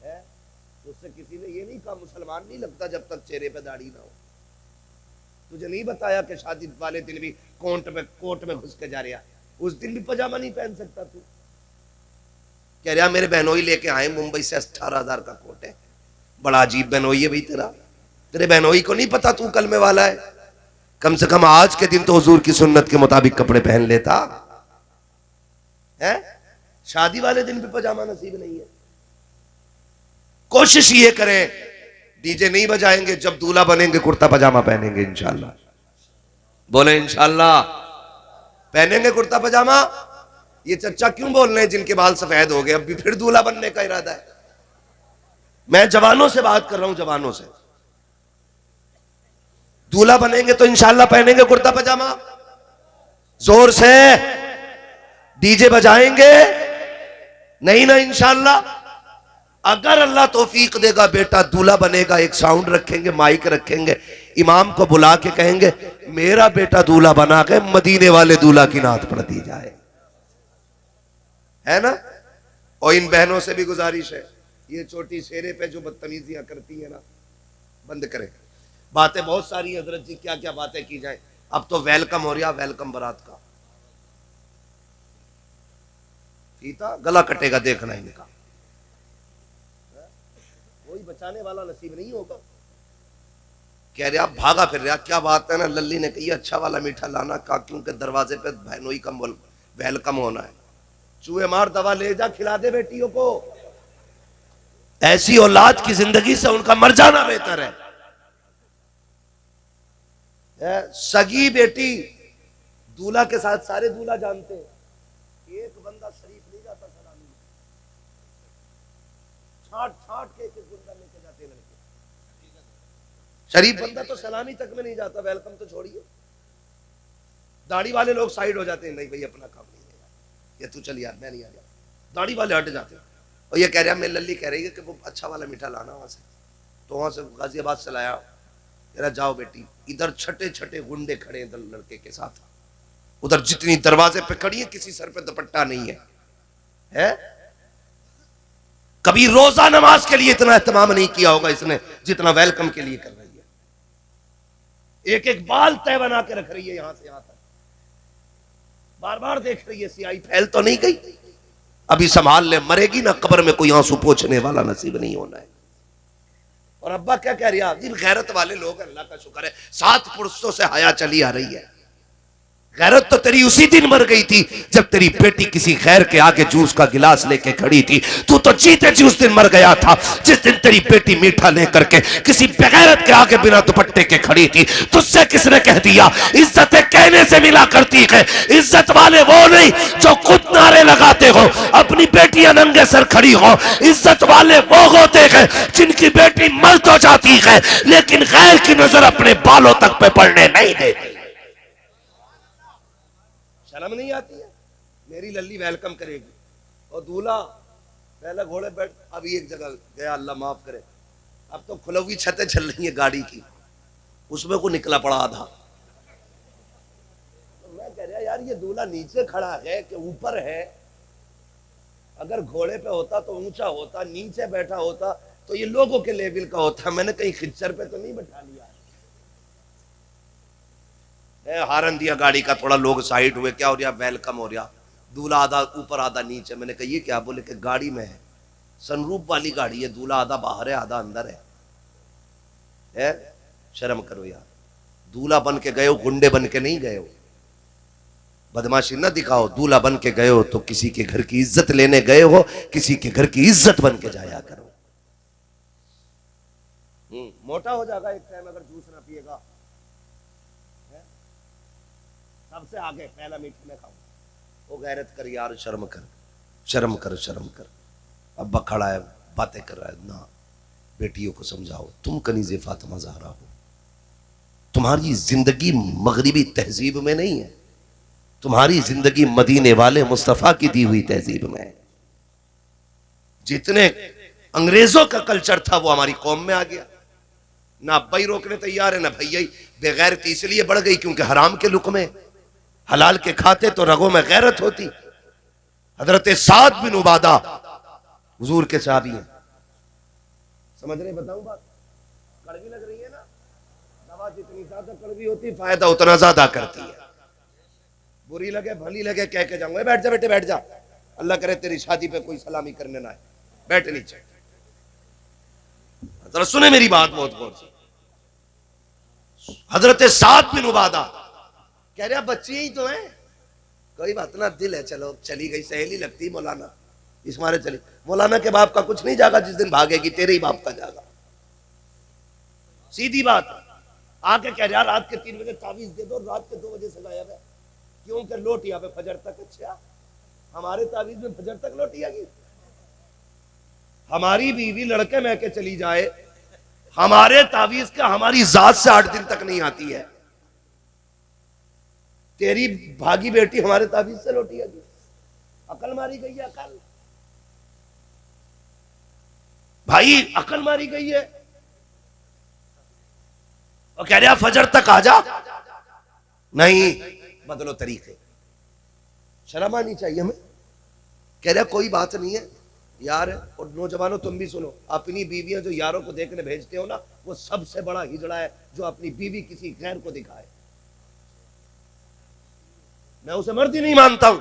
है उससे किसी ने ये नहीं कहा मुसलमान नहीं लगता जब तक चेहरे पे दाढ़ी ना हो। तुझे नहीं बताया कि शादी वाले दिन भी कोट में घुस के जा रहा, उस दिन भी पजामा नहीं पहन सकता तू। कह रहा मेरे बहनोई लेके आए मुंबई से 18,000 का कोट है, बड़ा अजीब बहनोई है भाई तेरे बहनोई को नहीं पता तू कलमे वाला है? कम से कम आज के दिन तो हुजूर की सुन्नत के मुताबिक कपड़े पहन लेता है। शादी वाले दिन भी पजामा नसीब नहीं है। कोशिश ये करें डीजे नहीं बजाएंगे, जब दूल्हा बनेंगे कुर्ता पजामा पहनेंगे इंशाल्लाह। बोले इंशाल्लाह पहनेंगे कुर्ता पजामा। ये चच्चा क्यों बोल रहे हैं जिनके बाल सफेद हो गए, अब भी फिर दूल्हा बनने का इरादा है? मैं जवानों से बात कर रहा हूं, जवानों से। दूल्हा बनेंगे तो इंशाल्लाह पहनेंगे कुर्ता पजामा, जोर से डीजे बजाएंगे नहीं ना इंशाल्लाह। अगर अल्लाह तौफीक देगा बेटा दूल्हा बनेगा, एक साउंड रखेंगे, माइक रखेंगे, इमाम को बुला के कहेंगे मेरा बेटा दूल्हा बना के मदीने वाले दूल्हा की नात पढ़ दी जाए, है ना। और इन बहनों से भी गुजारिश है, ये छोटी शेरे पे जो बदतमीजियां करती है ना, बंद करें। बातें बहुत सारी हजरत जी, क्या क्या बातें की जाए। अब तो वेलकम हो रहा, वेलकम बारात का फीता गला कटेगा, देखना इनका, कोई बचाने वाला नसीब नहीं होगा। कह रहे आप भागा फिर रहा, क्या बात है ना। लल्ली ने कही अच्छा वाला मीठा लाना का, क्योंकि दरवाजे पे बहनोई का वेलकम होना है। चूहे मार दवा ले जा, खिला दे बेटियों को। ऐसी औलाद की जिंदगी से उनका मर जाना बेहतर है। सगी बेटी दूल्हा के साथ सारे दूल्हा जानते हैं, एक बंदा शरीफ नहीं जाता सलामी, छाट छाट के एक गुंडा लेके जाते लड़के। शरीफ बंदा तो सलामी तक में नहीं जाता, वेलकम तो छोड़िए। दाढ़ी वाले लोग साइड हो जाते हैं, नहीं भाई अपना काम नहीं है, ये तू चल यार मैं नहीं आ रहा। दाढ़ी वाले हट जाते हैं। और ये कह रहा मेरी लल्ली कह रही है कि वो अच्छा वाला मीठा लाना वहां से, तो वहां से गाजियाबाद से लाया। तेरा जाओ बेटी, इधर छठे छठे गुंडे खड़े हैं लड़के के साथ, उधर जितनी दरवाजे पे खड़ी है किसी सर पे दुपट्टा नहीं है? कभी रोजा नमाज के लिए इतना एहतमाम नहीं किया होगा इसने जितना वेलकम के लिए कर रही है। एक एक बाल तय बना के रख रही है, यहां से यहां तक, बार बार देख रही है सियाही फैल तो नहीं गई। अभी संभाल ले, मरेगी ना कब्र में कोई आंसू पोंछने वाला नसीब नहीं होना है। और अब्बा क्या कह रही है, जी गैरत वाले लोग, अल्लाह का शुक्र है 7 पुरुषों से हया चली आ रही है। गैरत तो तेरी उसी दिन मर गई थी जब तेरी बेटी किसी खैर के आगे जूस का गिलास लेके खड़ी थी। तू तो जीते जी उस दिन मर गया था जिस दिन तेरी बेटी मीठा लेकर के किसी बेगैरत के आगे बिना दुपट्टे के खड़ी थी। तुझसे किसने कह दिया इज्जतें कहने से मिला करती है? इज्जत वाले वो नहीं जो खुद नारे लगाते हो, अपनी बेटियां नंगे सर खड़ी हो। इज्जत वाले वो होते हैं जिनकी बेटी मर तो जाती है लेकिन गैर की नजर अपने बालों तक पे पड़ने नहीं देती। शर्म नहीं आती है? मेरी लल्ली वेलकम करेगी और दूल्हा पहले घोड़े बैठ, अभी एक जगह गया, अल्लाह माफ करे, अब तो खुलवी छतें चल रही है गाड़ी की, उसमें को निकला पड़ा आधा। तो मैं कह रहा यार ये दूल्हा नीचे खड़ा है कि ऊपर है? अगर घोड़े पे होता तो ऊंचा होता, नीचे बैठा होता तो ये लोगों के लेवल का होता। मैंने कहीं खिच्चर पे तो नहीं बैठा लिया। हारन दिया गाड़ी का, थोड़ा लोग साइड हुए, क्या हो रहा, वेलकम हो रहा, दूल्हा आधा ऊपर आधा नीचे। मैंने कहा ये क्या? बोले कि गाड़ी में है, सनरूफ वाली गाड़ी है, दूल्हा आधा बाहर है आधा अंदर है? शर्म करो यार, दूल्हा बन के गए हो, गुंडे बन के नहीं गए हो। बदमाशी ना दिखाओ, दूल्हा बन के गए हो तो किसी के घर की इज्जत लेने गए हो, किसी के घर की इज्जत बन के जाया करो। मोटा हो जाएगा एक टाइम अगर जूस ना पिएगा। सबसे आगे पहला मीठा में खाऊं। वो गैरत कर यार, शर्म कर, शर्म कर, शर्म कर। अब्बा खड़ा है बातें कर रहा है ना, बेटियों को समझाओ, तुम कनीज़े फातिमा ज़हरा हो, तुम्हारी जिंदगी मगरिबी तहजीब में नहीं है, तुम्हारी जिंदगी मदीने वाले मुस्तफ़ा की दी हुई तहजीब में है। जितने अंग्रेजों का कल्चर था वो हमारी कौम में आ गया। ना अब्बा ही रोकने तैयार है ना भैया ही। बेगैरती इसलिए बढ़ गई क्योंकि हराम के लुक़मे, हलाल के खाते तो रगों में गैरत होती। हजरत साद बिन उबादा हुजूर के सहाबी हैं, समझ रहे? बताऊं बात, कड़वी लग रही है ना, दवा जितनी ज्यादा कड़वी होती फायदा उतना ज्यादा करती है। बुरी लगे भली लगे कह के जाऊंगा, बैठ जा बेटे बैठ जा, अल्लाह करे तेरी शादी पे कोई सलामी करने ना आए, बैठ नीचे। जरा सुने मेरी बात बहुत गौर से। हजरत साद बिन उबादा कह रहे बच्ची ही तो है, कोई बात ना, दिल है, चलो चली गई, सहेली लगती मौलाना, इस मारे चली। मौलाना के बाप का कुछ नहीं जागा, जिस दिन भागेगी तेरे ही बाप का जागा, सीधी बात। आके कह रहा रात के 3 बजे तावीज दे दो, रात के 2 बजे से गायब है, क्योंकि लोटिया पे फजर तक। अच्छा, हमारे तावीज में फजर तक लोटिया की? हमारी बीवी लड़के में के चली जाए, हमारे तावीज का हमारी जात से 8 दिन तक नहीं आती है। तेरी भागी बेटी हमारे ताबीज से लौटी है, अकल मारी गई है। अकल भाई, अकल मारी गई है। और कह रहा फजर तक आ जा, नहीं बदलो तरीके, शर्म आनी चाहिए हमें। कह रहा कोई बात नहीं है यार, और नौजवानों तुम भी सुनो, अपनी बीवियां जो यारों को देखने भेजते हो ना, वो सबसे बड़ा हिजड़ा है जो अपनी बीवी किसी गैर को दिखाए। मैं उसे मर्द ही नहीं मानता हूं,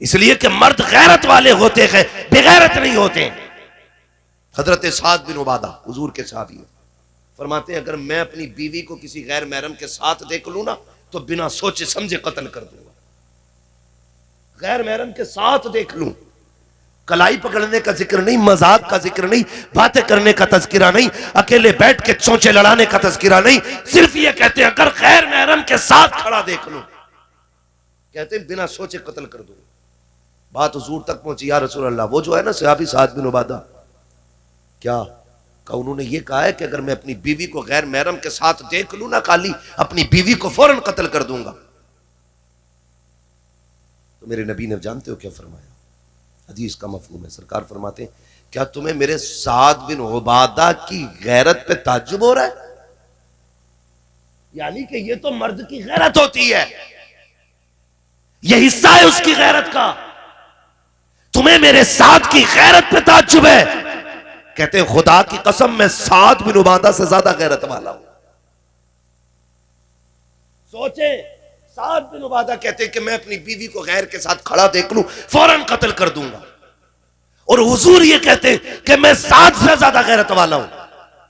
इसलिए कि मर्द गैरत वाले होते हैं, बेगैरत नहीं होते। हजरत साद बिन उबादा हुजूर के साहबी है, फरमाते हैं अगर मैं अपनी बीवी को किसी गैर महरम के साथ देख लूं ना तो बिना सोचे समझे कत्ल कर दूंगा। गैर महरम के साथ देख लूं, कलाई पकड़ने का जिक्र नहीं, मजाक का जिक्र नहीं, बातें करने का तज़किरा नहीं, अकेले बैठ के चोंचे लड़ाने का तज़किरा नहीं, सिर्फ ये कहते हैं अगर गैर महरम के साथ खड़ा देख लूं, कहते हैं बिना सोचे कत्ल कर दूंगा। बात हुजूर तक पहुंची, या रसूल अल्लाह, वो जो है ना सहाबी साद बिन उबादा, क्या का उन्होंने ये कहा है कि अगर मैं अपनी बीवी को गैर महरम के साथ देख लूं ना खाली, अपनी बीवी को फौरन कत्ल कर दूंगा। तो मेरे नबी ने जानते हो क्या फरमाया, हदीस का मफहूम है, सरकार फरमाते हैं क्या तुम्हें मेरे साद बिन उबादा की गैरत पे ताज्जुब हो रहा है? यानी कि ये तो मर्द की गैरत होती है, ये हिस्सा है उसकी गैरत का, तुम्हें मेरे साद की गैरत पे ताज्जुब है? कहते हैं खुदा की कसम मैं साद बिन उबादा से ज्यादा गैरत वाला हूं। सोचे, साद बिन उबादा कहते हैं कि मैं अपनी बीवी को गैर के साथ खड़ा देख लूं फौरन कत्ल कर दूंगा, और हुजूर ये कहते हैं कि मैं साद से ज्यादा गैरत वाला हूं।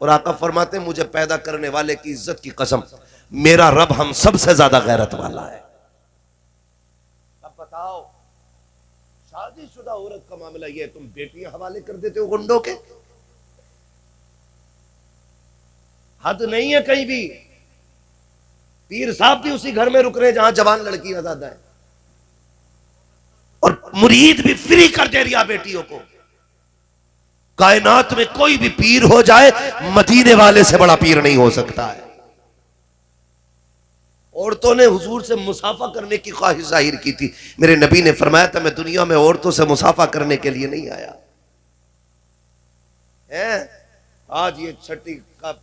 और आका फरमाते हैं मुझे पैदा करने वाले की इज्जत की कसम, मेरा रब हम सबसे ज्यादा गैरत वाला है। अब बताओ, शादीशुदा औरत का मामला यह, तुम बेटियां हवाले कर देते हो गुंडों के, हद नहीं है कहीं भी। पीर साहब भी उसी घर में रुक रहे जहां जवान लड़कियां ज्यादा है, और मुरीद भी फ्री कर दे रही बेटियों को। कायनात में कोई भी पीर हो जाए, मदीने वाले से बड़ा पीर नहीं हो सकता है। औरतों ने हुजूर से मुसाफा करने की ख्वाहिश जाहिर की थी, मेरे नबी ने फरमाया था मैं दुनिया में औरतों से मुसाफा करने के लिए नहीं आया है। आज ये छठी का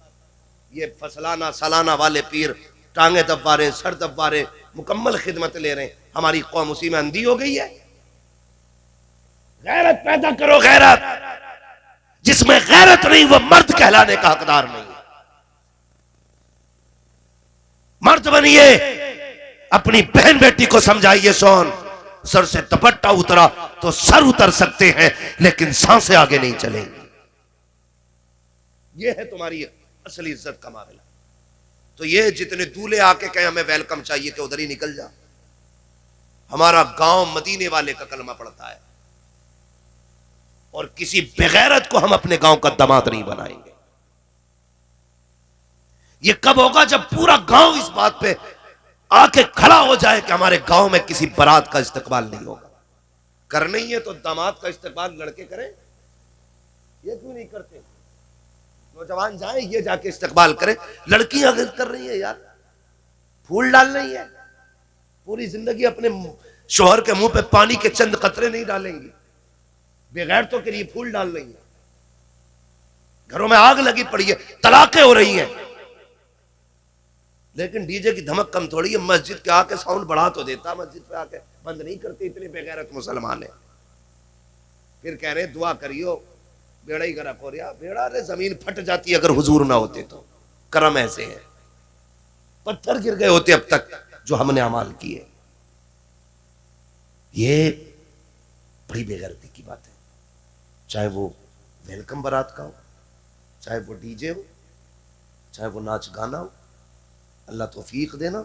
ये फसलाना सालाना वाले पीर टांगे दबा रहे, सर दबा रहे, मुकम्मल खिदमत ले रहे हैं। हमारी कौम उसी में अंधी हो गई है। गैरत पैदा करो, गैरत, जिसमें गैरत नहीं वो मर्द कहलाने का हकदार नहीं है। मर्द बनिए, अपनी बहन बेटी को समझाइए, सोन सर से दुपट्टा उतरा तो सर उतर सकते हैं लेकिन सांसें आगे नहीं चलेंगी। यह है तुम्हारी असली इज्जत का मामला। तो ये जितने दूल्हे आके कहे हमें वेलकम चाहिए कि उधर ही निकल जा। हमारा गांव मदीने वाले का कलमा पड़ता है, और किसी बेगैरत को हम अपने गांव का दामाद नहीं बनाएंगे। ये कब होगा? जब पूरा गांव इस बात पे आके खड़ा हो जाए कि हमारे गांव में किसी बारात का इस्तकबाल नहीं होगा। करना ही है तो दामाद का इस्तकबाल लड़के करें, ये क्यों नहीं करते? नौजवान जाए, ये जाके इस्तकबाल करें। लड़कियां अगर कर रही है यार, फूल डाल रही है, पूरी जिंदगी अपने शौहर के मुंह पे पानी के चंद कतरे नहीं डालेंगी, बेगैरतों के लिए फूल डाल रही है। घरों में आग लगी पड़ी है, तलाकें हो रही हैं, लेकिन डीजे की धमक कम थोड़ी है। मस्जिद के आके साउंड बढ़ा तो देता, मस्जिद पे आके बंद नहीं करते। इतने बेगैरत मुसलमान है। फिर कह रहे दुआ करियो बेड़ा ही गर्क हो रहा। बेड़ा रे जमीन फट जाती अगर हुजूर ना होते तो। करम ऐसे है, पत्थर गिर गए होते अब तक जो हमने अमाल किए। ये बड़ी बेगैरती की बात है। चाहे वो वेलकम बारात का हो, चाहे वो डीजे हो, चाहे वो नाच गाना हो। अल्लाह तौफीक देना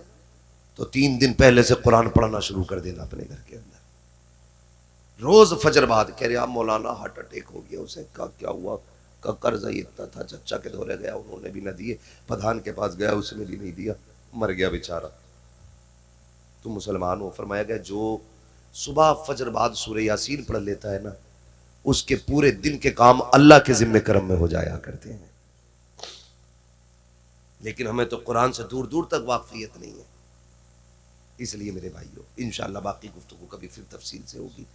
तो 3 दिन पहले से कुरान पढ़ना शुरू कर देना अपने घर के अंदर। रोज फजर बाद कह रहे मौलाना हार्ट अटैक हो गया, उसे का क्या हुआ? का कर्जा इतना था, चचा के दौरे गया, उन्होंने भी न दिए, प्रधान के पास गया, उसने भी नहीं दिया, मर गया बेचारा। तुम मुसलमान हो। फरमाया गया जो सुबह फजर बाद सूरह यासीन पढ़ लेता है ना, उसके पूरे दिन के काम अल्लाह के जिम्मे करम में हो जाया करते हैं। लेकिन हमें तो कुरान से दूर दूर तक वाकफियत नहीं है। इसलिए मेरे भाइयों, इंशाअल्लाह बाकी गुफ्तगू कभी फिर तफसील से होगी।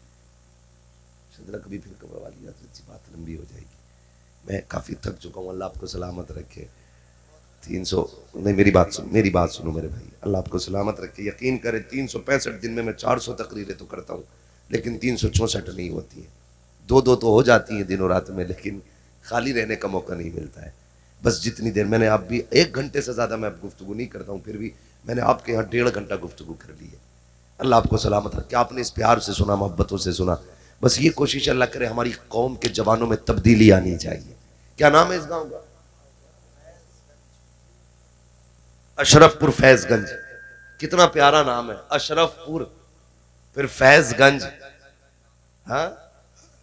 कभी फिर कबर वाली बात लंबी हो जाएगी। मैं काफ़ी थक चुका हूँ। अल्लाह आपको सलामत रखे। 300 नहीं, मेरी बात सुनो मेरे भाई, अल्लाह आपको सलामत रखे। यकीन करें 365 दिन में मैं 400 तकरीरें तो करता हूँ, लेकिन 364 नहीं होती है। दो तो हो जाती हैं दिनों रात में, लेकिन खाली रहने का मौका नहीं मिलता है। बस जितनी देर मैंने, आप भी 1 घंटे से ज़्यादा मैं गुफ्तगू नहीं करता हूँ, फिर भी मैंने आपके यहाँ 1.5 घंटा गुफ्तगू कर ली है। अल्लाह आपको सलामत रखे। आपने इस प्यार से सुना, मोहब्बतों से सुना। बस ये कोशिश अल्लाह करे हमारी कौम के जवानों में तब्दीली आनी चाहिए। क्या नाम है इस गांव का? अशरफपुर फैजगंज। कितना प्यारा नाम है, अशरफपुर फिर फैजगंज। हाँ,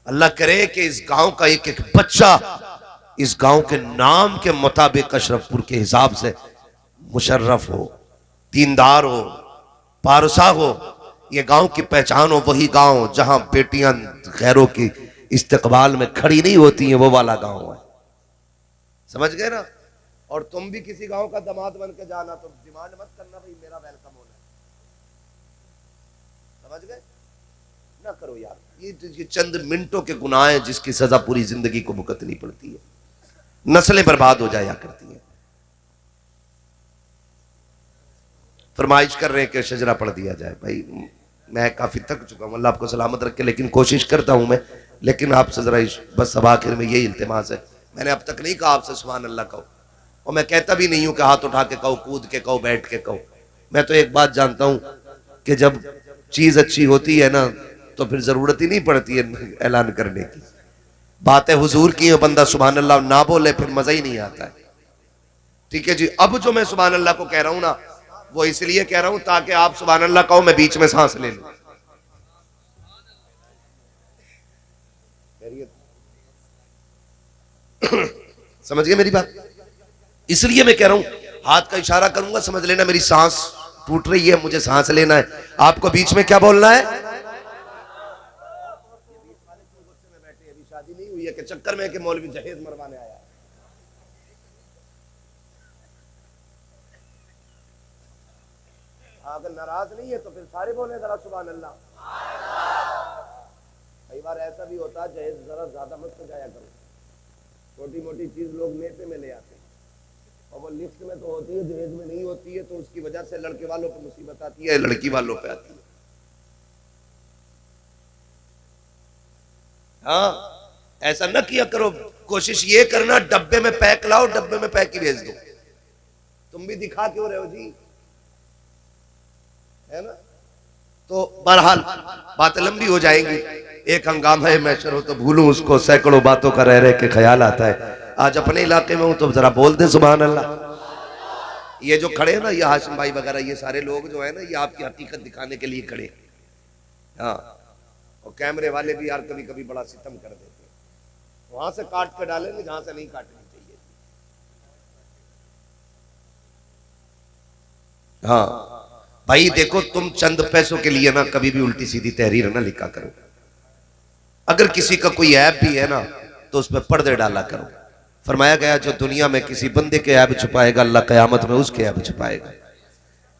अल्लाह करे कि इस गांव का एक एक बच्चा इस गांव के नाम के मुताबिक अशरफपुर के हिसाब से मुशर्रफ हो, दीनदार हो, पारसा हो, ये गांव की पहचान हो। वही गांव जहां बेटियां गैरों की इस्तकबाल में खड़ी नहीं होती हैं, वो वाला गांव है। समझ गए ना? और तुम भी किसी गांव का दामाद बन के जाना तो डिमांड मत करना भाई मेरा वेलकम होना है। समझ गए ना? करो यार, ये चंद मिनटों के गुनाह हैं जिसकी सजा पूरी जिंदगी को भुगतनी पड़ती है। नस्लें बर्बाद हो जाया करती हैं। फरमाइश कर रहे हैं कि शजरा पढ़ दिया जाए। भाई मैं काफी थक चुका हूं, अल्लाह आपको सलामत रखे, लेकिन कोशिश करता हूं मैं। लेकिन आपसे जरा बस अब आखिर में यही इल्तिमास है, मैंने अब तक नहीं कहा आपसे सुभान अल्लाह कहो, और मैं कहता भी नहीं हूं कि हाथ उठा के कहो, कूद के कहो, बैठ के कहो। मैं तो एक बात जानता हूं कि जब चीज अच्छी होती है ना तो फिर जरूरत ही नहीं पड़ती है ऐलान करने की। बातें हुजूर की है, बंदा सुभान अल्लाह ना बोले फिर मजा ही नहीं आता है। ठीक है जी। अब जो मैं सुभान अल्लाह को कह रहा हूं ना, वो इसलिए कह रहा हूं ताकि आप सुभान अल्लाह कहो, मैं बीच में सांस ले लूं। समझ गए मेरी बात? इसलिए मैं कह रहा हूं, हाथ का इशारा करूंगा, समझ लेना मेरी सांस टूट रही है, मुझे सांस लेना है। आपको बीच में क्या बोलना है? अभी शादी नहीं हुई है कि चक्कर में कि मौलवी जहेज मरवाने आया। अगर नाराज नहीं है तो फिर सारे बोले जरा सुभान अल्लाह। कई बार ऐसा भी होता है जहेज जरा ज्यादा मत सजाया करो, छोटी मोटी चीज लोग नेपे में ले आते हैं और वो लिफ्ट में तो होती है, जहेज में नहीं होती है, तो उसकी वजह से लड़के वालों पर मुसीबत आती है, लड़की वालों पे आती है। हाँ, ऐसा न किया करो। कोशिश ये करना डब्बे में पैक लाओ, डब्बे में पैक ही भेज दो। तुम भी दिखा क्यों रहे हो जी, है ना? तो बहरहाल बातें लंबी हो जाएंगी। एक हंगामा है, मैशर हो तो भूलूं उसको, सैकड़ों बातों का रह के ख्याल आता है। आज अपने इलाके में हूं तो जरा बोल दे सुभान अल्लाह। ये जो खड़े हैं ना, ये हाशिम भाई वगैरह, ये सारे लोग जो है ना, ये आपकी हकीकत दिखाने के लिए खड़े हैं। हाँ, और कैमरे वाले भी यार कभी कभी बड़ा सितम कर देते हैं। वहां से काट के डालेंगे जहां से नहीं काटनी चाहिए। हाँ भाई देखो, तुम चंद पैसों के लिए ना कभी भी उल्टी सीधी तहरीर ना लिखा करो। अगर किसी का कोई ऐब भी है ना तो उसमें पर्दे डाला करो। फरमाया गया जो दुनिया में किसी बंदे के ऐब छुपाएगा, अल्लाह क़यामत में उसके ऐब छुपाएगा।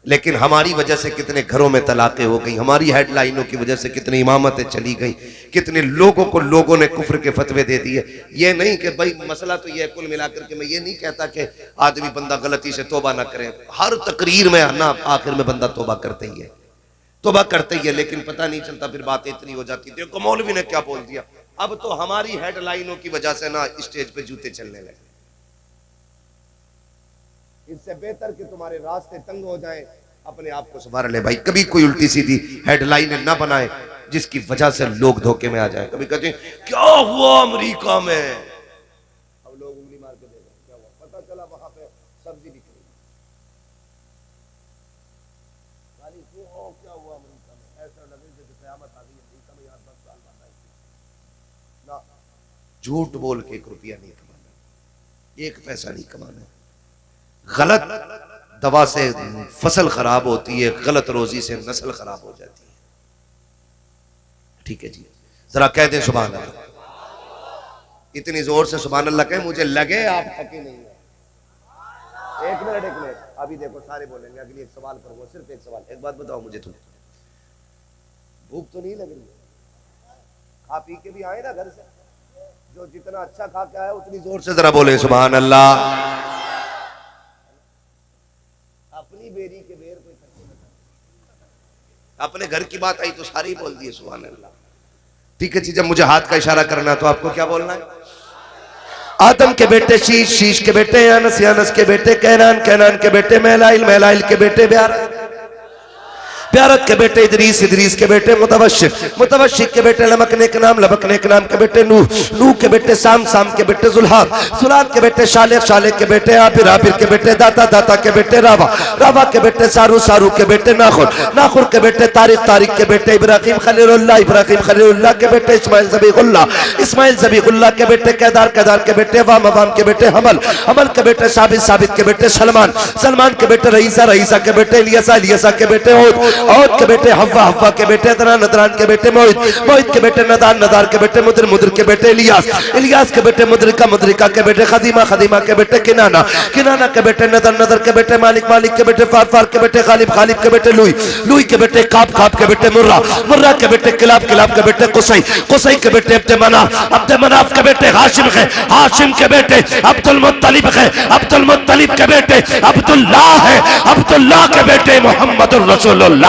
लेकिन हमारी वजह से कितने घरों में तलाक़ें हो गई, हमारी हेडलाइनों की वजह से कितनी इमामतें चली गई, कितने लोगों को लोगों ने कुफ्र के फतवे दे दिए। ये नहीं कि भाई मसला तो ये कुल मिलाकर के, मैं ये नहीं कहता कि आदमी बंदा गलती से तौबा ना करे। हर तकरीर में ना आखिर में बंदा तौबा करते ही है, तौबा करते ही है, लेकिन पता नहीं चलता, फिर बातें इतनी हो जाती। देखो मौलवी ने क्या बोल दिया। अब तो हमारी हेडलाइनों की वजह से ना स्टेज पे जूते चलने लगे। इससे बेहतर कि तुम्हारे रास्ते तंग हो जाएं, अपने आप को सुधार ले भाई। कभी कोई उल्टी सीधी हेडलाइन ना बनाए जिसकी वजह से लोग धोखे में आ जाए। कभी कहते हैं क्या हुआ अमेरिका में, अब लोग उंगली मार के देखो क्या हुआ, पता चला वहां पे सब्जी बिक रही। क्या हुआ अमेरिका में, ऐसा लगे जैसे क़यामत आ गई। अमेरिका में यार 10 साल बाद आई ना। झूठ बोल के 1 रुपया नहीं कमाना, 1 पैसा नहीं कमाना। गलत दवा से फसल खराब होती है, गलत रोजी से नस्ल खराब हो जाती है। ठीक है जी, जरा कह दें सुभान अल्लाह। इतनी जोर से सुभान अल्लाह कहें मुझे लगे आप थके नहीं है। 1 मिनट अभी देखो सारे बोलेंगे। अगली एक सवाल करूंगा, सिर्फ एक सवाल। एक बात बताओ मुझे, तुम भूख तो नहीं लग रही? खा पी के भी आए ना घर से, जो जितना अच्छा खा के आया उतनी जोर से जरा बोले सुभान अल्लाह। अपनी बेरी के बेर कोई अपने घर की बात आई तो सारी बोल दिए सुभान अल्लाह। ठीक है जी, जब मुझे हाथ का इशारा करना तो आपको क्या बोलना है? आदम के बेटे शीश, शीश के बेटे यानस, यानस के बेटे कैनान, कैनान के बेटे महलाइल, महलाइल के बेटे ब्यारत, ब्यारत के बेटे इदरीस, इदरीस के बेटे मुतवशिक, मुतवशिक के बेटे लबकने के नाम, लबकने के नाम के बेटे नूह, नूह के बेटे साम, साम के बेटे जुल्हाद, जुल्हाद के बेटे शालेक, शालेक के बेटे आबिर, आबिर के बेटे दाता, दाता के बेटे रावा, रावा के बेटे सारू, सारू के बेटे नाखुर, नाखुर के बेटे तारिक, तारिक के बेटे इब्राहिम खलीलुल्लाह, इब्राहिम खलीलुल्लाह के बेटे इस्माइल ज़बीहुल्लाह, इस्माइल ज़बीहुल्लाह के बेटे केदार, केदार के बेटे वाम, वाम के बेटे हमल, हमल के बेटे साबित, साबित के बेटे सलमान, सलमान के बेटे रईसा, रईसा के बेटे इलियासा, इलियासा के बेटे औद के बेटे हव्वा, हव्वा के बेटे अदनान, अदनान के बेटे मोहित, मोहित के बेटे नदान, नदार के बेटे मुद्र, मुद्र के बेटे इलियास, इलियास के बेटे मुद्रिका, मुद्रिका के बेटे खदीमा, खदीमा के बेटे किनाना, किनाना के बेटे नदर, नदर के बेटे मालिक, मालिक के बेटे फार, फार के बेटे गालिब, गालिब के बेटे लुई, लुई के बेटे काब, काब के बेटे मुर्रा, मुर्रा के बेटे किलाब, किलाब के बेटे कुसई, कुसई के बेटे अब्द मनाफ, अब्द मनाफ के बेटे हाशिम है, हाशिम के बेटे अब्दुल मुत्तलिब है, अब्दुल मुत्तलिब के बेटे अब्दुल्लाह है, अब्दुल्लाह के बेटे मोहम्मदुर रसूलुल्लाह।